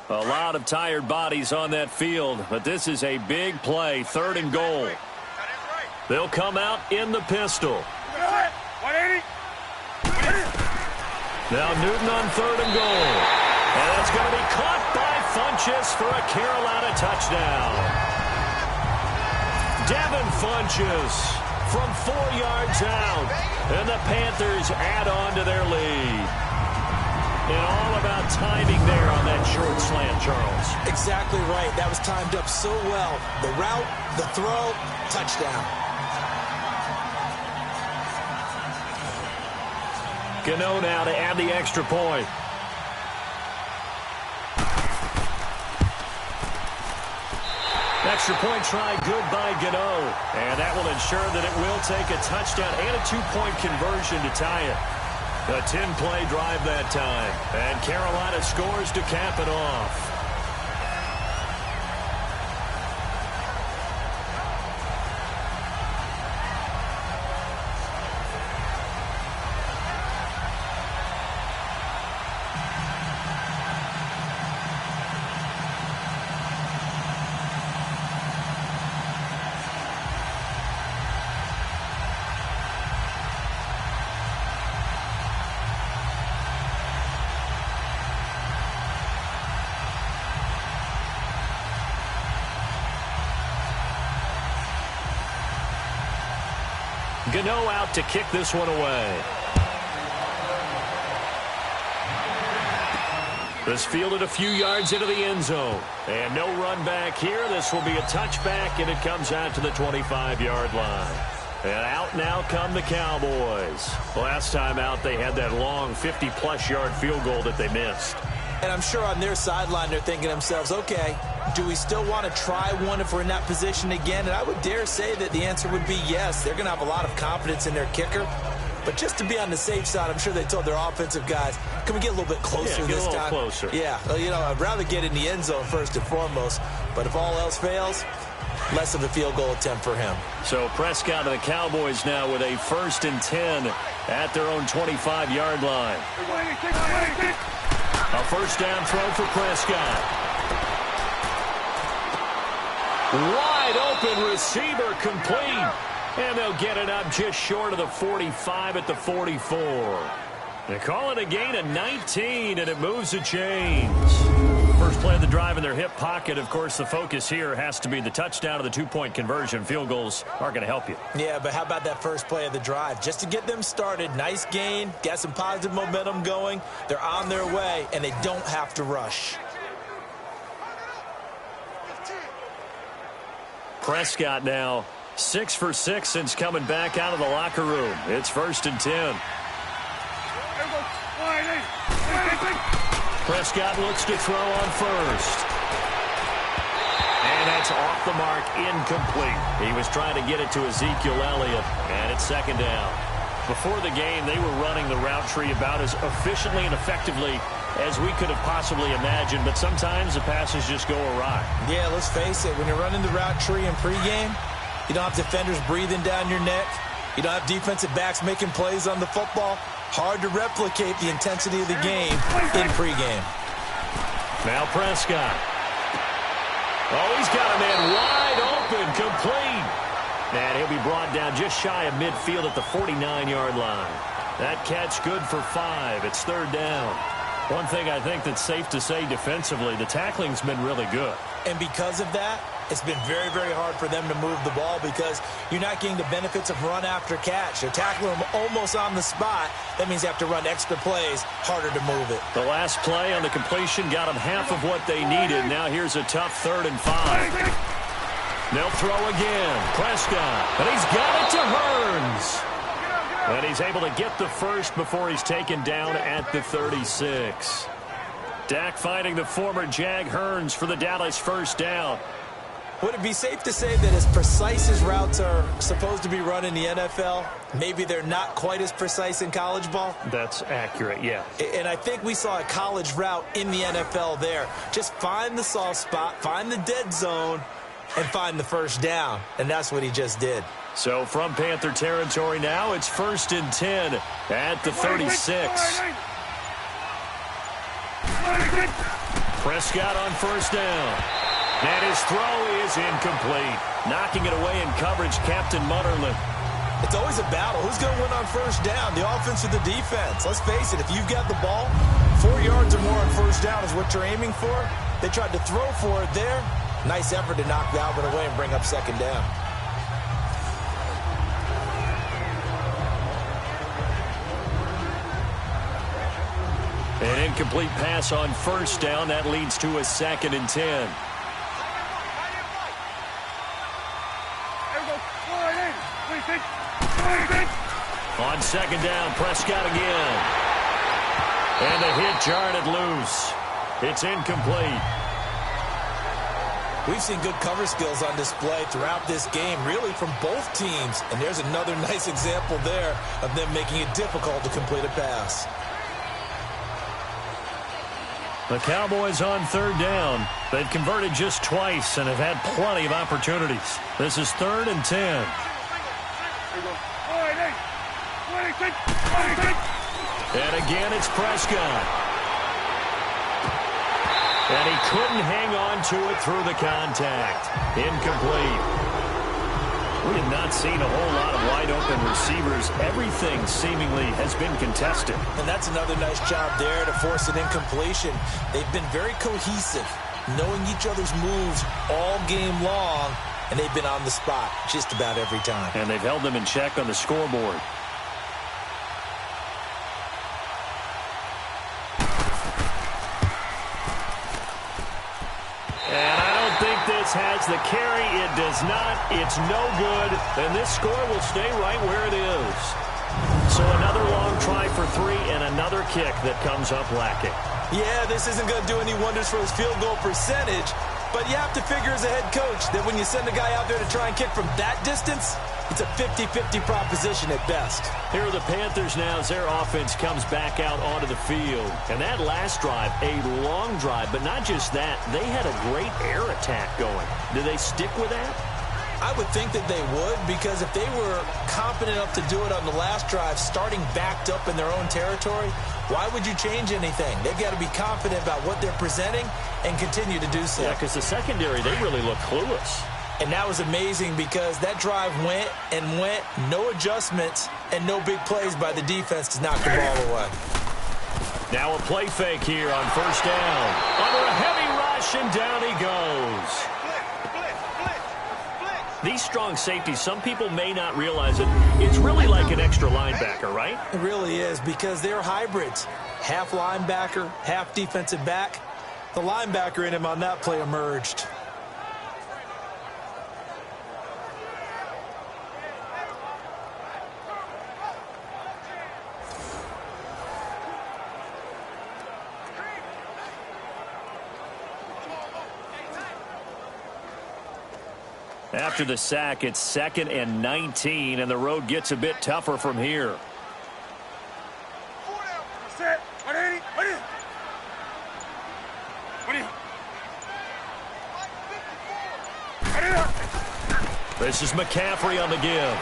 A lot of tired bodies on that field, but this is a big play, 3rd and goal. They'll come out in the pistol. Now Newton on 3rd and goal. And it's going to be caught by Funchess for a Carolina touchdown. Devin Funchess from 4 yards out. And the Panthers add on to their lead. And all about timing there on that short slant, Charles. Exactly right. That was timed up so well. The route, the throw, touchdown. Gano now to add the extra point. Extra point try good by Gano. And that will ensure that it will take a touchdown and a 2-point conversion to tie it. A 10-play drive that time. And Carolina scores to cap it off. Gano out to kick this one away. This fielded a few yards into the end zone. And no run back here. This will be a touchback, and it comes out to the 25-yard line. And out now come the Cowboys. Last time out, they had that long 50-plus yard field goal that they missed. And I'm sure on their sideline they're thinking to themselves, okay, do we still want to try one if we're in that position again? And I would dare say that the answer would be yes. They're going to have a lot of confidence in their kicker. But just to be on the safe side, I'm sure they told their offensive guys, can we get a little bit closer this time? Yeah, get a little closer. Yeah, you know, I'd rather get in the end zone first and foremost. But if all else fails, less of a field goal attempt for him. So Prescott and the Cowboys now with a 1st and 10 at their own 25-yard line. A first down throw for Prescott. Wide open receiver complete. And they'll get it up just short of the 45 at the 44. They call it a gain of 19, and it moves the chains. First play of the drive in their hip pocket. Of course, the focus here has to be the touchdown of the two-point conversion. Field goals aren't going to help you. Yeah, but how about that first play of the drive? Just to get them started, nice gain, got some positive momentum going. They're on their way, and they don't have to rush. Prescott now 6 for 6 since coming back out of the locker room. It's 1st and 10. Prescott looks to throw on first. And that's off the mark, incomplete. He was trying to get it to Ezekiel Elliott, and it's 2nd down. Before the game, they were running the route tree about as efficiently and effectively as we could have possibly imagined, but sometimes the passes just go awry. Yeah, let's face it, when you're running the route tree in pregame, you don't have defenders breathing down your neck. You don't have defensive backs making plays on the football. Hard to replicate the intensity of the game in pregame. Now Prescott. Oh, he's got a man wide open, complete. And he'll be brought down just shy of midfield at the 49-yard line. That catch good for 5. It's 3rd down. One thing I think that's safe to say defensively, the tackling's been really good. And because of that, it's been very, very hard for them to move the ball because you're not getting the benefits of run after catch. They're tackling them almost on the spot. That means you have to run extra plays, harder to move it. The last play on the completion got them half of what they needed. Now here's a tough 3rd and 5. They'll throw again. Prescott. And he's got it to Hearns. And he's able to get the first before he's taken down at the 36. Dak finding the former Jag Hearns for the Dallas first down. Would it be safe to say that as precise as routes are supposed to be run in the NFL, maybe they're not quite as precise in college ball? That's accurate, yeah. And I think we saw a college route in the NFL there. Just find the soft spot, find the dead zone, and find the first down. And that's what he just did. So from Panther territory now, it's 1st and 10 at the 36. Prescott on first down. And his throw is incomplete. Knocking it away in coverage, Captain Mutterland. It's always a battle. Who's going to win on first down, the offense or the defense? Let's face it, if you've got the ball, 4 yards or more on first down is what you're aiming for. They tried to throw for it there. Nice effort to knock that one away and bring up 2nd down. An incomplete pass on first down. That leads to a 2nd and 10. On 2nd down, Prescott again. And the hit jarred it loose. It's incomplete. We've seen good cover skills on display throughout this game, really from both teams. And there's another nice example there of them making it difficult to complete a pass. The Cowboys on 3rd down. They've converted just twice and have had plenty of opportunities. This is 3rd and 10. And again, it's Prescott. And he couldn't hang on to it through the contact. Incomplete. We have not seen a whole lot of wide-open receivers. Everything seemingly has been contested. And that's another nice job there to force an incompletion. They've been very cohesive, knowing each other's moves all game long, and they've been on the spot just about every time. And they've held them in check on the scoreboard. Has the carry. It does not. It's no good. And this score will stay right where it is. So another long try for 3 and another kick that comes up lacking. Yeah, this isn't going to do any wonders for his field goal percentage, but you have to figure as a head coach that when you send a guy out there to try and kick from that distance, it's a 50-50 proposition at best. Here are the Panthers now as their offense comes back out onto the field. And that last drive, a long drive, but not just that, they had a great air attack going. Do they stick with that? I would think that they would, because if they were confident enough to do it on the last drive, starting backed up in their own territory, why would you change anything? They've got to be confident about what they're presenting and continue to do so. Yeah, because the secondary, they really look clueless. And that was amazing because that drive went and went, no adjustments and no big plays by the defense to knock the ball away. Now a play fake here on first down. Under a heavy rush, and down he goes. These strong safeties, some people may not realize it. It's really like an extra linebacker, right? It really is, because they're hybrids. Half linebacker, half defensive back. The linebacker in him on that play emerged. After the sack, it's 2nd and 19, and the road gets a bit tougher from here. This is McCaffrey on the give.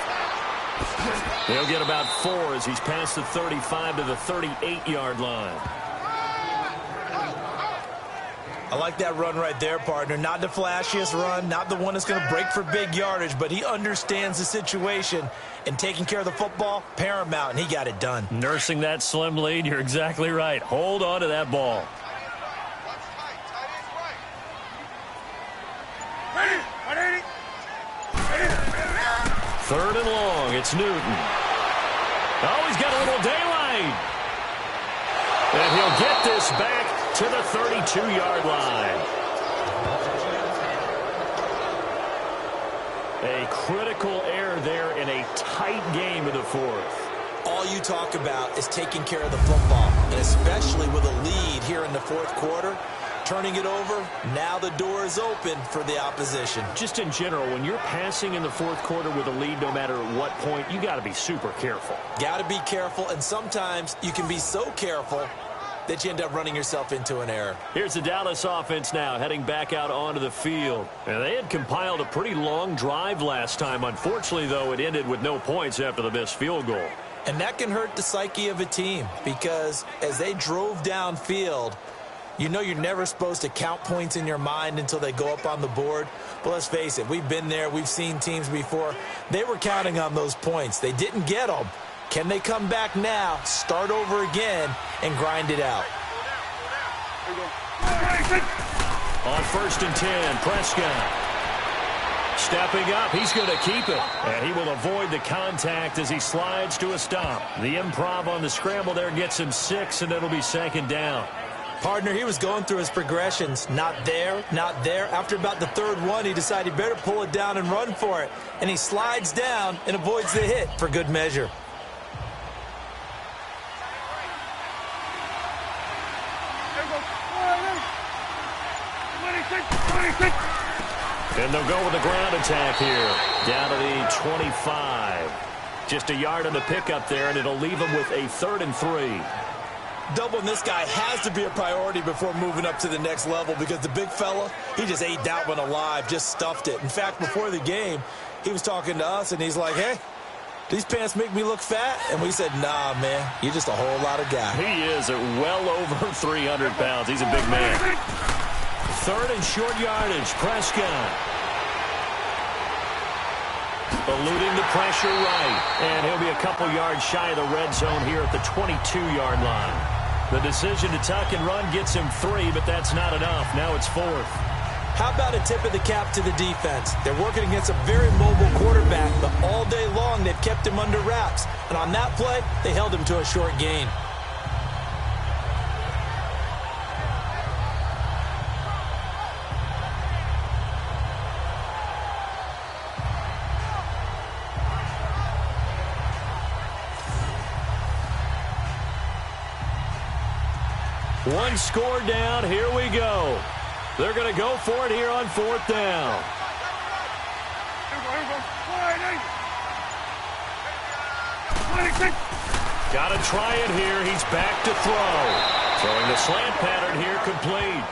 He'll get about 4 as he's past the 35 to the 38-yard line. I like that run right there, partner. Not the flashiest run, not the one that's going to break for big yardage, but he understands the situation, and taking care of the football, paramount, and he got it done. Nursing that slim lead, you're exactly right. Hold on to that ball. Third and long, it's Newton. Oh, he's got a little daylight. And he'll get this back to the 32-yard line. A critical error there in a tight game of the fourth. All you talk about is taking care of the football, and especially with a lead here in the fourth quarter, turning it over, now the door is open for the opposition. Just in general, when you're passing in the fourth quarter with a lead, no matter what point, you got to be super careful. Got to be careful, and sometimes you can be so careful that you end up running yourself into an error. Here's the Dallas offense now heading back out onto the field. And they had compiled a pretty long drive last time. Unfortunately, though, it ended with no points after the missed field goal. And that can hurt the psyche of a team, because as they drove downfield, you know you're never supposed to count points in your mind until they go up on the board. But let's face it, we've been there. We've seen teams before. They were counting on those points. They didn't get them. Can they come back now, start over again, and grind it out? On 1st and 10, Prescott. Stepping up, he's going to keep it. And he will avoid the contact as he slides to a stop. The improv on the scramble there gets him 6, and it'll be 2nd down. Partner, he was going through his progressions. Not there, not there. After about the 3rd one, he decided he better pull it down and run for it. And he slides down and avoids the hit for good measure. And they'll go with the ground attack here. Down to the 25. Just a yard on the pickup there, and it'll leave them with a 3rd and 3. Doubling this guy has to be a priority before moving up to the next level, because the big fella, he just ate that one alive, just stuffed it. In fact, before the game, he was talking to us, and he's like, hey, these pants make me look fat? And we said, nah, man, you're just a whole lot of guy. He is at well over 300 pounds. He's a big man. 3rd and short yardage, Prescott. Eluding the pressure right. And he'll be a couple yards shy of the red zone here at the 22-yard line. The decision to tuck and run gets him 3, but that's not enough. Now it's 4th. How about a tip of the cap to the defense? They're working against a very mobile quarterback, but all day long they've kept him under wraps. And on that play, they held him to a short gain. One score down. Here we go. They're going to go for it here on 4th down. Got to try it here. He's back to throw. Throwing the slant pattern here complete.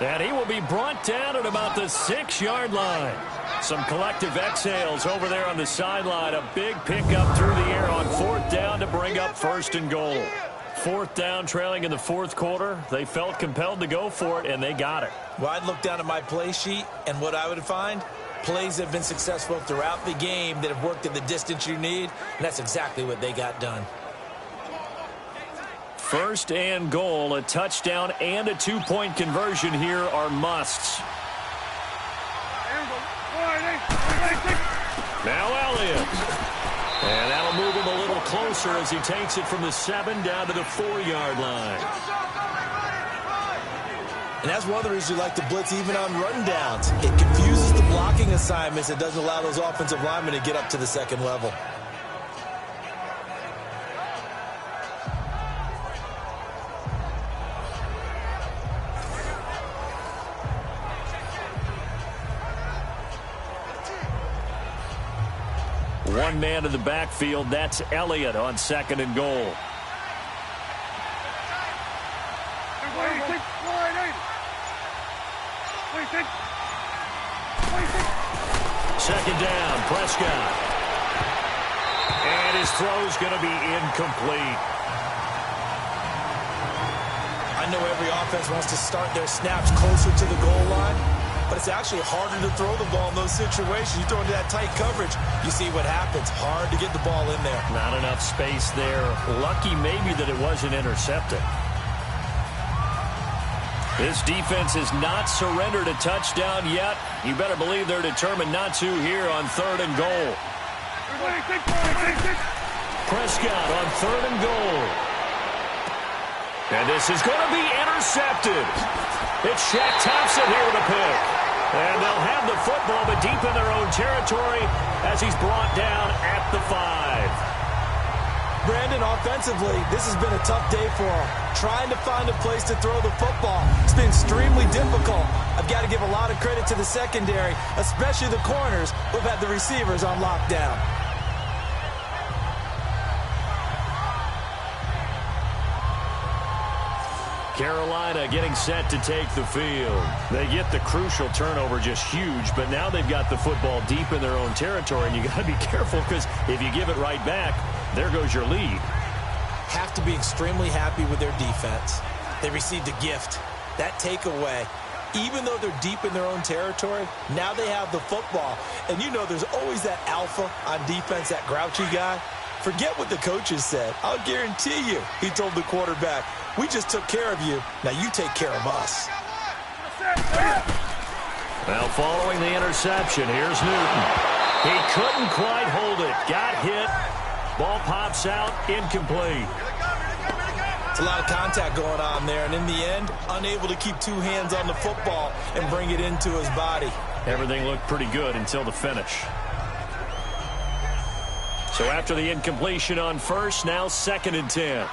And he will be brought down at about the 6-yard line. Some collective exhales over there on the sideline. A big pickup through the air on 4th down to bring up 1st and goal. 4th down, trailing in the 4th quarter. They felt compelled to go for it, and they got it. Well, I'd look down at my play sheet, and what I would find, plays that have been successful throughout the game that have worked in the distance you need, and that's exactly what they got done. 1st and goal, a touchdown and a 2-point conversion here are musts. Now Elliott. And that'll move him a little closer as he takes it from the 7 down to the 4-yard line. And that's one of the reasons you like to blitz even on run downs. It confuses the blocking assignments. It doesn't allow those offensive linemen to get up to the 2nd level. One man in the backfield. That's Elliott on 2nd and goal. Second down, Prescott. And his throw's going to be incomplete. I know every offense wants to start their snaps closer to the goal line, but it's actually harder to throw the ball in those situations. You throw into that tight coverage, you see what happens. Hard to get the ball in there. Not enough space there. Lucky maybe that it wasn't intercepted. This defense has not surrendered a touchdown yet. You better believe they're determined not to here on 3rd and goal. Prescott on 3rd and goal. And this is going to be intercepted. It's Shaq Thompson here with a pick. And they'll have the football, but deep in their own territory as he's brought down at the 5. Brandon, offensively, this has been a tough day for him. Trying to find a place to throw the football. It's been extremely difficult. I've got to give a lot of credit to the secondary, especially the corners who've had the receivers on lockdown. Carolina getting set to take the field. They get the crucial turnover, just huge, but now they've got the football deep in their own territory, and you got to be careful because if you give it right back, there goes your lead. Have to be extremely happy with their defense. They received a gift. That takeaway, even though they're deep in their own territory, now they have the football. And you know there's always that alpha on defense, that grouchy guy. Forget what the coaches said. I'll guarantee you, he told the quarterback, we just took care of you. Now you take care of us. Now following the interception, here's Newton. He couldn't quite hold it. Got hit. Ball pops out, incomplete. It's a lot of contact going on there, and in the end, unable to keep 2 hands on the football and bring it into his body. Everything looked pretty good until the finish. So after the incompletion on 1st, now 2nd and 10.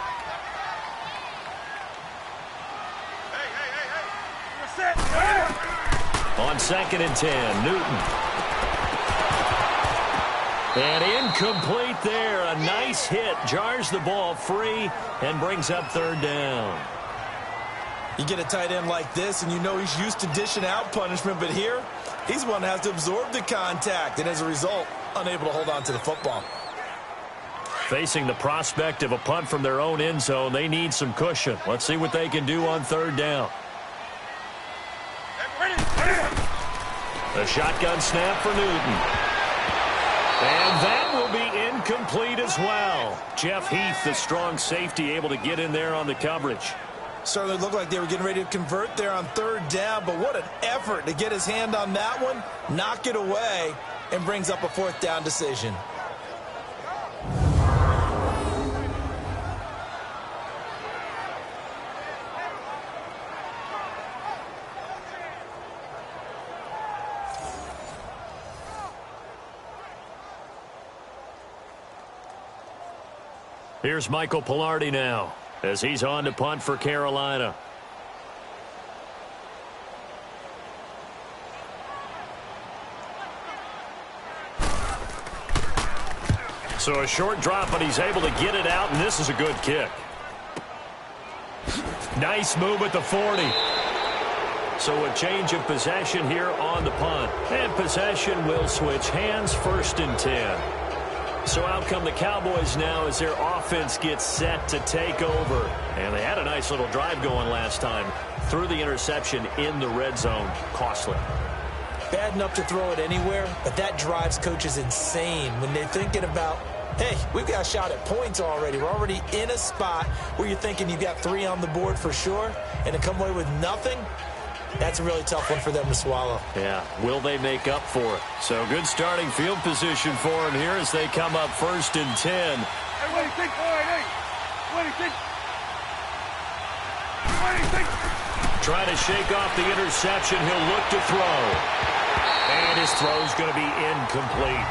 On 2nd and 10, Newton. And incomplete there. A nice hit. Jars the ball free and brings up 3rd down. You get a tight end like this, and you know he's used to dishing out punishment, but here, he's one that has to absorb the contact, and as a result, unable to hold on to the football. Facing the prospect of a punt from their own end zone, they need some cushion. Let's see what they can do on 3rd down. The shotgun snap for Newton. And that will be incomplete as well. Jeff Heath, the strong safety, able to get in there on the coverage. Certainly looked like they were getting ready to convert there on 3rd down, but what an effort to get his hand on that one, knock it away, and brings up a 4th down decision. Here's Michael Pilardi now as he's on to punt for Carolina. So a short drop, but he's able to get it out, and this is a good kick. Nice move at the 40. So a change of possession here on the punt. And possession will switch hands, 1st and 10. So out come the Cowboys now as their offense gets set to take over. And they had a nice little drive going last time. Threw the interception in the red zone. Costly. Bad enough to throw it anywhere, but that drives coaches insane when they're thinking about, hey, we've got a shot at points already. We're already in a spot where you're thinking you've got 3 on the board for sure, and to come away with nothing, that's a really tough one for them to swallow. Yeah, will they make up for it? So good starting field position for them here as they come up 1st and 10. Everybody think, all right, hey. Trying to shake off the interception. He'll look to throw. And his throw's going to be incomplete.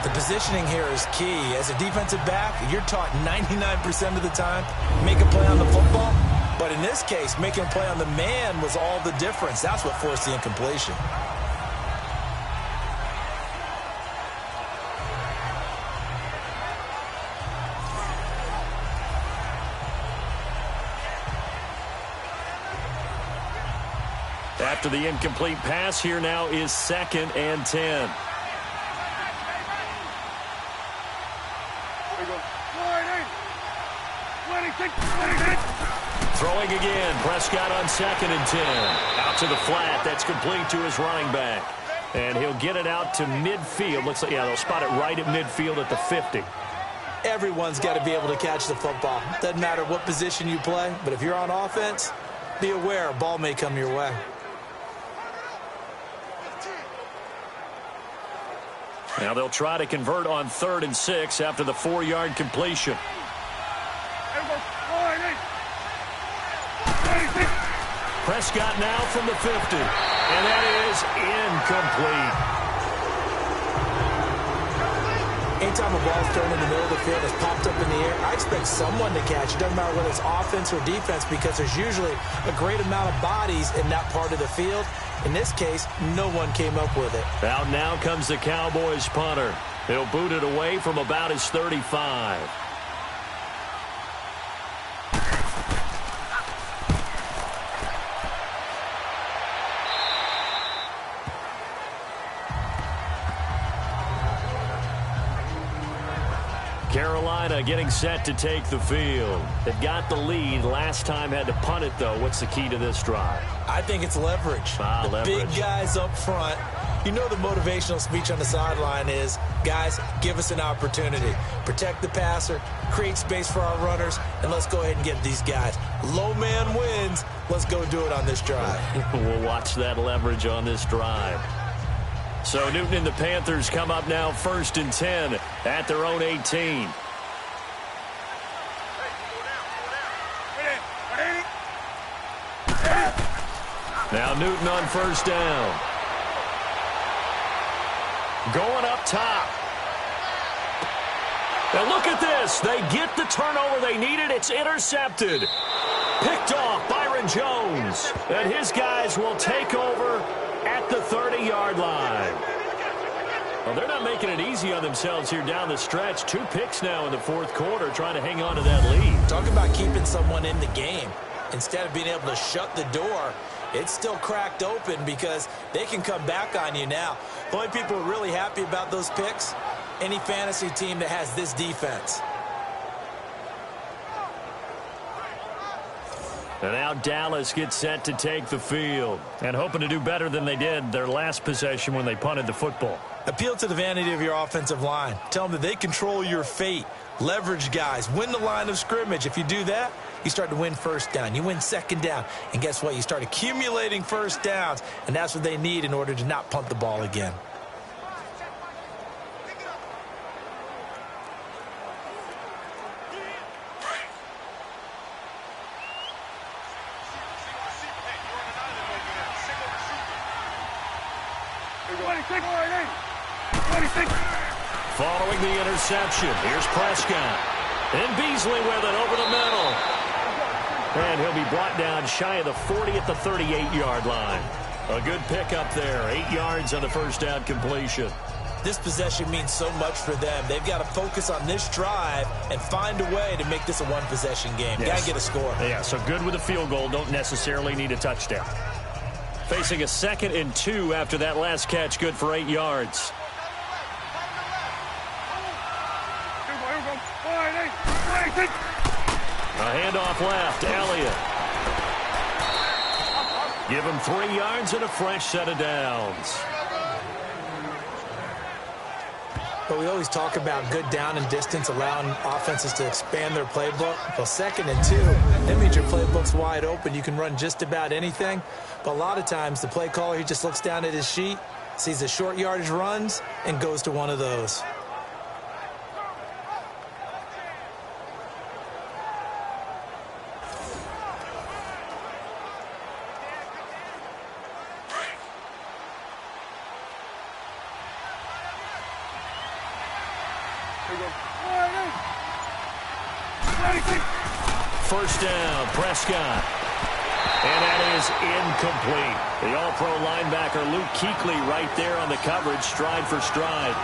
The positioning here is key. As a defensive back, you're taught 99% of the time, make a play on the football. But in this case, making a play on the man was all the difference. That's what forced the incompletion. After the incomplete pass, here now is 2nd and 10. Throwing again. Prescott on 2nd and 10. Out to the flat. That's complete to his running back. And he'll get it out to midfield. Looks like, yeah, they'll spot it right at midfield at the 50. Everyone's got to be able to catch the football. Doesn't matter what position you play, but if you're on offense, be aware a ball may come your way. Now they'll try to convert on 3rd and 6 after the 4-yard completion. Prescott now from the 50. And that is incomplete. Anytime a ball's thrown in the middle of the field, it's popped up in the air, I expect someone to catch it. Doesn't matter whether it's offense or defense, because there's usually a great amount of bodies in that part of the field. In this case, no one came up with it. Out now comes the Cowboys punter. He'll boot it away from about his 35. Carolina getting set to take the field. They've got the lead. Last time had to punt it, though. What's the key to this drive? I think it's leverage. Leverage. Big guys up front. You know the motivational speech on the sideline is, guys, give us an opportunity. Protect the passer, create space for our runners, and let's go ahead and get these guys. Low man wins. Let's go do it on this drive. We'll watch that leverage on this drive. So Newton and the Panthers come up now 1st and 10 at their own 18. Now Newton on 1st down. Going up top. Now look at this. They get the turnover they needed. It's intercepted. Picked off Byron Jones. And his guys will take over at the 30-yard line. Well, they're not making it easy on themselves here down the stretch. 2 picks now in the 4th quarter, trying to hang on to that lead. Talk about keeping someone in the game. Instead of being able to shut the door, it's still cracked open because they can come back on you now. The only people who are really happy about those picks, any fantasy team that has this defense. And now Dallas gets set to take the field and hoping to do better than they did their last possession when they punted the football. Appeal to the vanity of your offensive line. Tell them that they control your fate. Leverage guys. Win the line of scrimmage. If you do that, you start to win 1st down. You win 2nd down. And guess what? You start accumulating 1st downs. And that's what they need in order to not punt the ball again. Following the interception, here's Prescott. And Beasley with it over the middle. And he'll be brought down shy of the 40 at the 38-yard line. A good pickup there. 8 yards on the 1st down completion. This possession means so much for them. They've got to focus on this drive and find a way to make this a one-possession game. Yes. Got to get a score. Yeah, so good with a field goal. Don't necessarily need a touchdown. Facing a 2nd and 2 after that last catch. Good for 8 yards. A handoff left. Elliott. Give him 3 yards and a fresh set of downs. But we always talk about good down and distance, allowing offenses to expand their playbook. Well, 2nd and 2, that means your playbook's wide open. You can run just about anything. But a lot of times, the play caller, he just looks down at his sheet, sees the short yardage runs, and goes to one of those. First down, Prescott. And that is incomplete. The all-pro linebacker Luke Kuechly right there on the coverage, stride for stride.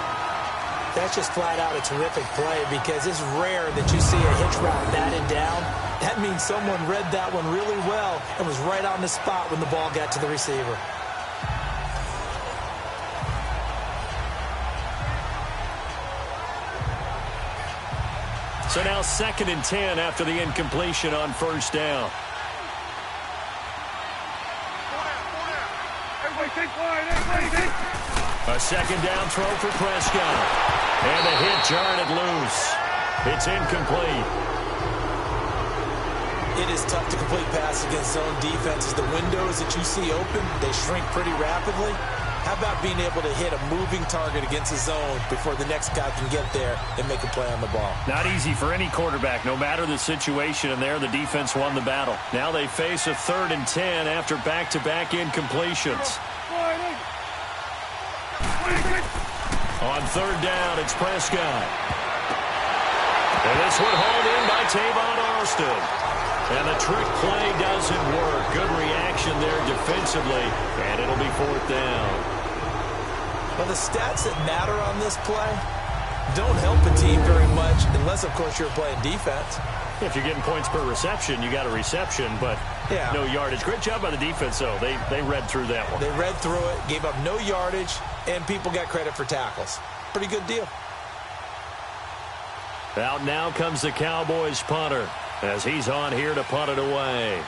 That's just flat out a terrific play because it's rare that you see a hitch route batted down. That means someone read that one really well and was right on the spot when the ball got to the receiver. So now 2nd and 10 after the incompletion on first down. A 2nd down throw for Prescott. And the hit jarred it loose. It's incomplete. It is tough to complete passes against zone defenses. The windows that you see open, they shrink pretty rapidly. How about being able to hit a moving target against a zone before the next guy can get there and make a play on the ball? Not easy for any quarterback, no matter the situation, and there the defense won the battle. Now they face a 3rd and 10 after back-to-back incompletions. On 3rd down, it's Prescott. And this one hauled in by Tavon Austin. And the trick play doesn't work. Good reaction there defensively, and it'll be 4th down. Well, the stats that matter on this play don't help a team very much unless, of course, you're playing defense. If you're getting points per reception, you got a reception, but no yardage. Great job by the defense, though. They read through that one. They read through it, gave up no yardage, and people got credit for tackles. Pretty good deal. Out now comes the Cowboys punter as he's on here to punt it away.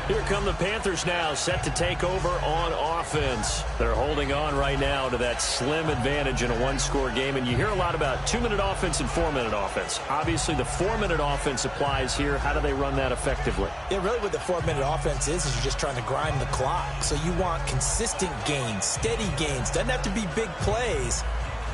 Here come the Panthers now, set to take over on offense. They're holding on right now to that slim advantage in a one-score game, and you hear a lot about 2-minute offense and 4-minute offense. Obviously, the 4-minute offense applies here. How do they run that effectively? Yeah, really what the 4-minute offense is you're just trying to grind the clock. So you want consistent gains, steady gains. Doesn't have to be big plays,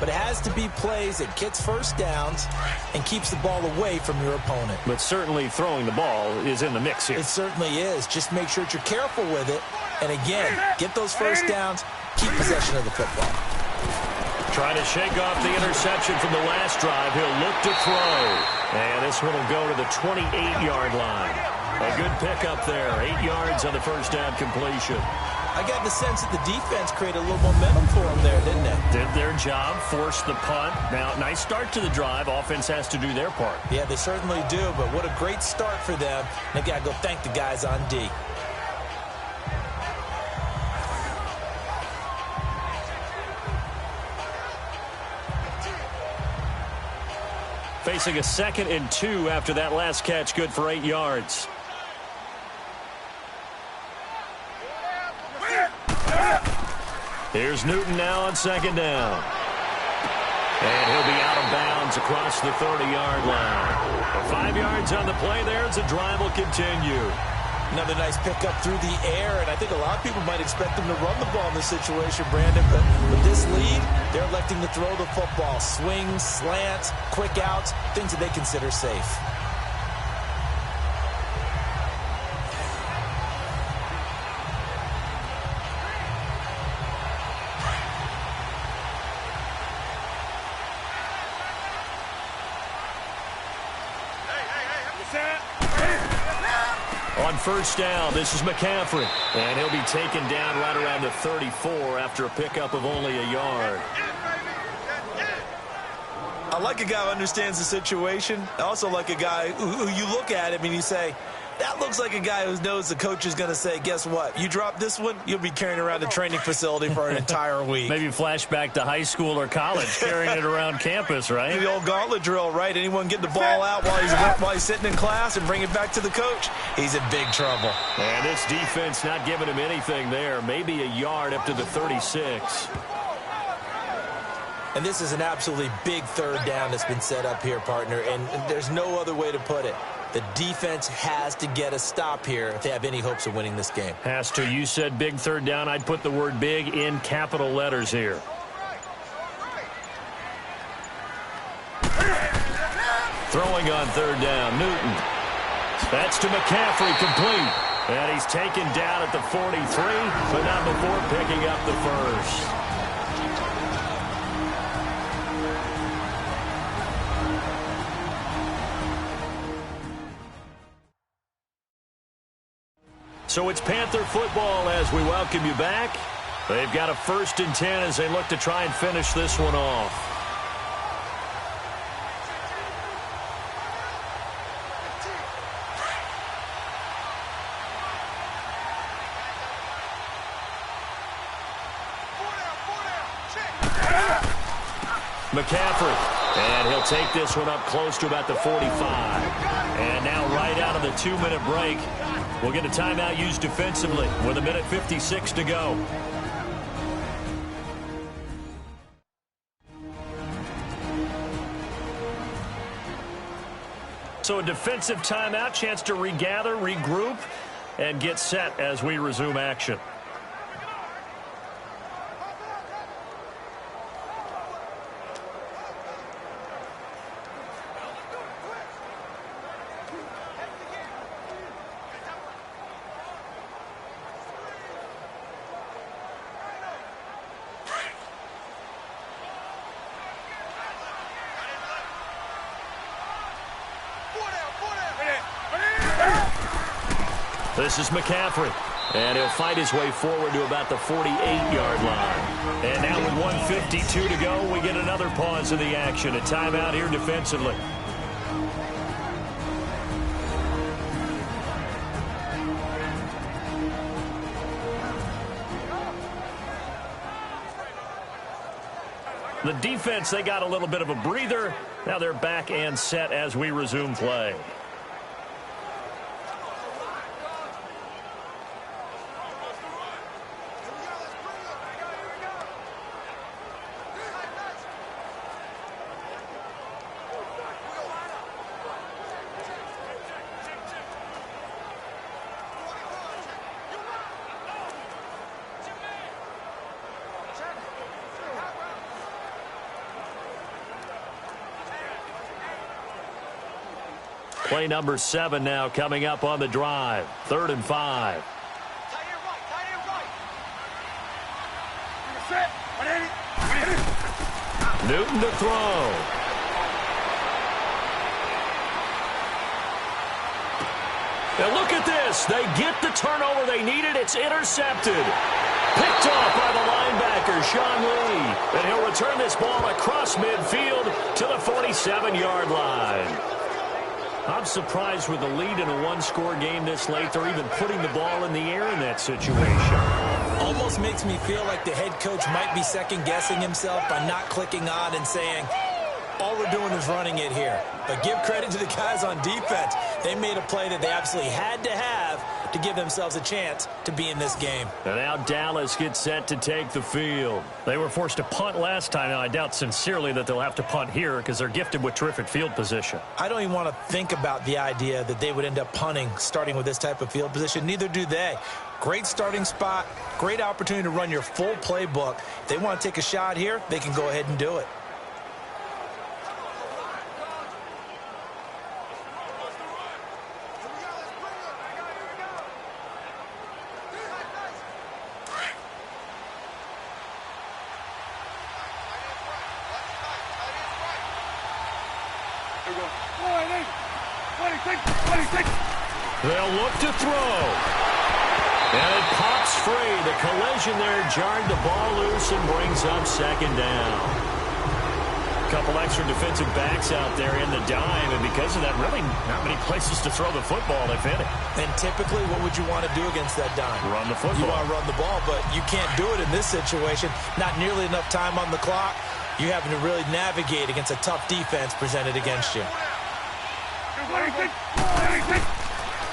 but it has to be plays that gets first downs and keeps the ball away from your opponent. But certainly throwing the ball is in the mix here. It certainly is. Just make sure that you're careful with it. And again, get those first downs, keep possession of the football. Trying to shake off the interception from the last drive. He'll look to throw. And this one will go to the 28-yard line. A good pickup there. 8 yards on the first down completion. I got the sense that the defense created a little momentum for them there, didn't it? Did their job, forced the punt. Now, nice start to the drive. Offense has to do their part. Yeah, they certainly do, but what a great start for them. They got to go thank the guys on D. Facing a 2nd and 2 after that last catch, good for 8 yards. Here's Newton now on 2nd down. And he'll be out of bounds across the 30-yard line. 5 yards on the play there as the drive will continue. Another nice pickup through the air, and I think a lot of people might expect them to run the ball in this situation, Brandon, but with this lead, they're electing to throw the football. Swings, slants, quick outs, things that they consider safe. On first down, this is McCaffrey. And he'll be taken down right around the 34 after a pickup of only a yard. I like a guy who understands the situation. I also like a guy who you look at him and you say, that looks like a guy who knows the coach is going to say, guess what? You drop this one, you'll be carrying around the training facility for an entire week. Maybe flashback to high school or college, carrying it around campus, right? The old gauntlet drill, right? Anyone get the ball out while he's sitting in class and bring it back to the coach? He's in big trouble. And this defense not giving him anything there. Maybe a yard up to the 36. And this is an absolutely big third down that's been set up here, partner, and there's no other way to put it. The defense has to get a stop here if they have any hopes of winning this game. Has to. You said big third down. I'd put the word big in capital letters here. Throwing on third down, Newton. That's to McCaffrey, complete. And he's taken down at the 43, but not before picking up the first. So it's Panther football as we welcome you back. They've got a 1st and 10 as they look to try and finish this one off. McCaffrey. And he'll take this one up close to about the 45. And now right out of the 2-minute break, we'll get a timeout used defensively with 1:56 to go. So a defensive timeout, chance to regather, regroup, and get set as we resume action. This is McCaffrey, and he'll fight his way forward to about the 48-yard line. And now with 1:52 to go, we get another pause in the action. A timeout here defensively. The defense, they got a little bit of a breather. Now they're back and set as we resume play. Play number 7 now coming up on the drive. 3rd and 5. Newton to throw. And look at this. They get the turnover they needed. It's intercepted. Picked off by the linebacker, Sean Lee. And he'll return this ball across midfield to the 47-yard line. I'm surprised with the lead in a one-score game this late, they're even putting the ball in the air in that situation. Almost makes me feel like the head coach might be second-guessing himself by not clicking on and saying, all we're doing is running it here. But give credit to the guys on defense. They made a play that they absolutely had to have to give themselves a chance to be in this game. And now Dallas gets set to take the field. They were forced to punt last time. Now, I doubt sincerely that they'll have to punt here because they're gifted with terrific field position. I don't even want to think about the idea that they would end up punting starting with this type of field position. Neither do they. Great starting spot, great opportunity to run your full playbook. If they want to take a shot here, they can go ahead and do it. They'll look to throw. And it pops free. The collision there jarred the ball loose and brings up second down. Couple extra defensive backs out there in the dime, and because of that, really not many places to throw the football, if any. And typically, what would you want to do against that dime? Run the football. You want to run the ball, but you can't do it in this situation. Not nearly enough time on the clock. You're having to really navigate against a tough defense presented against you.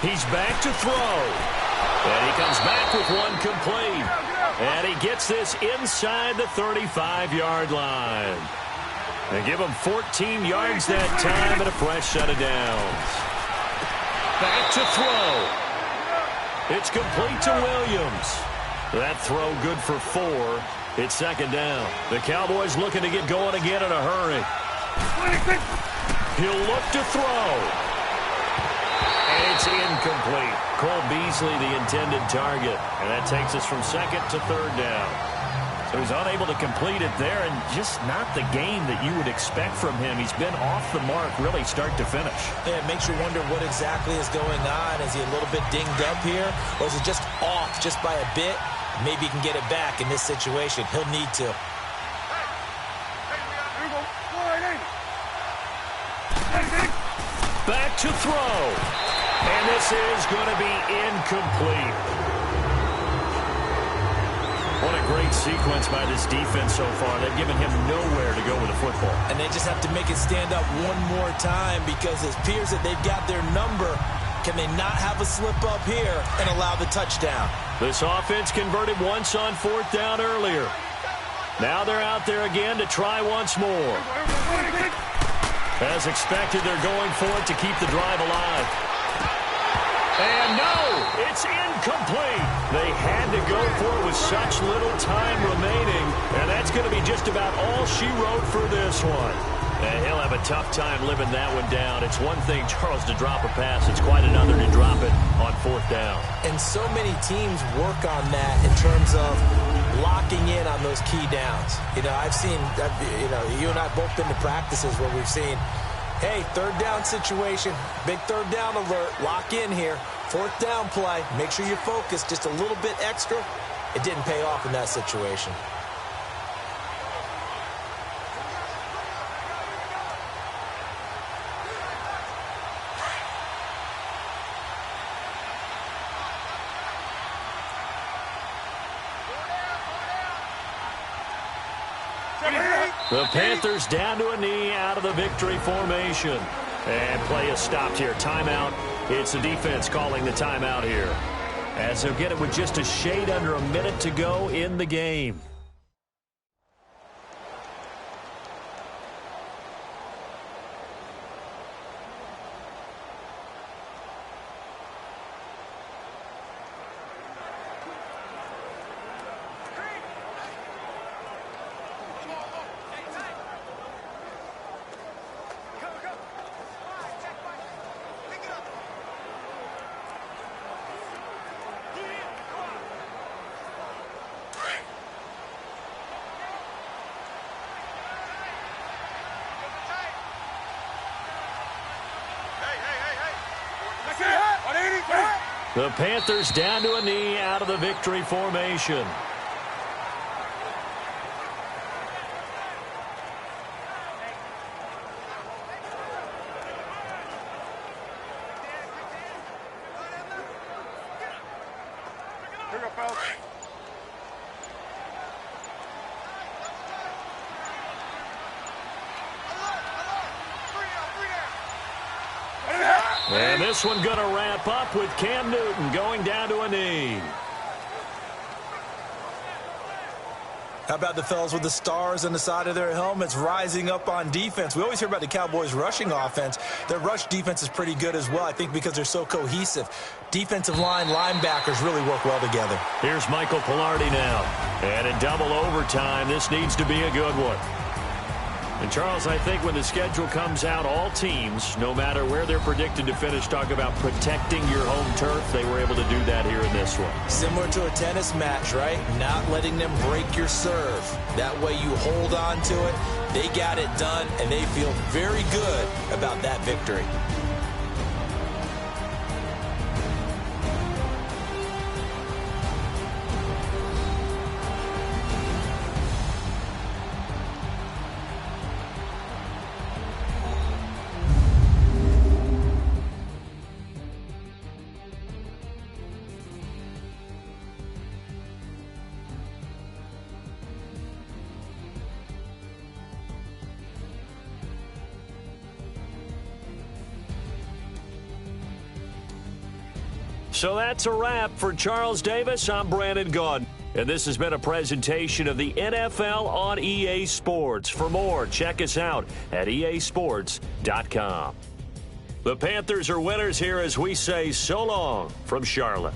He's back to throw. And he comes back with one complete. And he gets this inside the 35-yard line. They give him 14 yards that time and a fresh set of downs. Back to throw. It's complete to Williams. That throw good for 4. It's second down. The Cowboys looking to get going again in a hurry. He'll look to throw. And it's incomplete. Cole Beasley, the intended target. And that takes us from second to third down. So he's unable to complete it there, and just not the game that you would expect from him. He's been off the mark really start to finish. Yeah, it makes you wonder what exactly is going on. Is he a little bit dinged up here, or is it just off just by a bit? Maybe he can get it back in this situation. He'll need to. Back to throw. And this is going to be incomplete. What a great sequence by this defense so far. They've given him nowhere to go with the football. And they just have to make it stand up one more time because it appears that they've got their number. Can they not have a slip up here and allow the touchdown? This offense converted once on fourth down earlier. Now they're out there again to try once more. As expected, they're going for it to keep the drive alive. And no, it's incomplete. They had to go for it with such little time remaining, and that's going to be just about all she wrote for this one. And he'll have a tough time living that one down. It's one thing, Charles, to drop a pass. It's quite another to drop it on fourth down. And so many teams work on that in terms of locking in on those key downs. You know, I've seen, you and I both been to practices where we've seen, hey, third down situation, big third down alert, lock in here. Fourth down play, make sure you're focused just a little bit extra. It didn't pay off in that situation. The Panthers down to a knee out of the victory formation. And play is stopped here. Timeout. It's the defense calling the timeout here. As they'll get it with just a shade under a minute to go in the game. The Panthers down to a knee out of the victory formation. Here we go, fellas. And this one going to wrap up with Cam Newton going down to a knee. How about the fellas with the stars on the side of their helmets rising up on defense? We always hear about the Cowboys' rushing offense. Their rush defense is pretty good as well, I think, because they're so cohesive. Defensive line linebackers really work well together. Here's Michael Pilardi now. And in double overtime, this needs to be a good one. And, Charles, I think when the schedule comes out, all teams, no matter where they're predicted to finish, talk about protecting your home turf. They were able to do that here in this one. Similar to a tennis match, right? Not letting them break your serve. That way you hold on to it. They got it done, and they feel very good about that victory. So that's a wrap. For Charles Davis, I'm Brandon Gaudin. And this has been a presentation of the NFL on EA Sports. For more, check us out at easports.com. The Panthers are winners here as we say so long from Charlotte.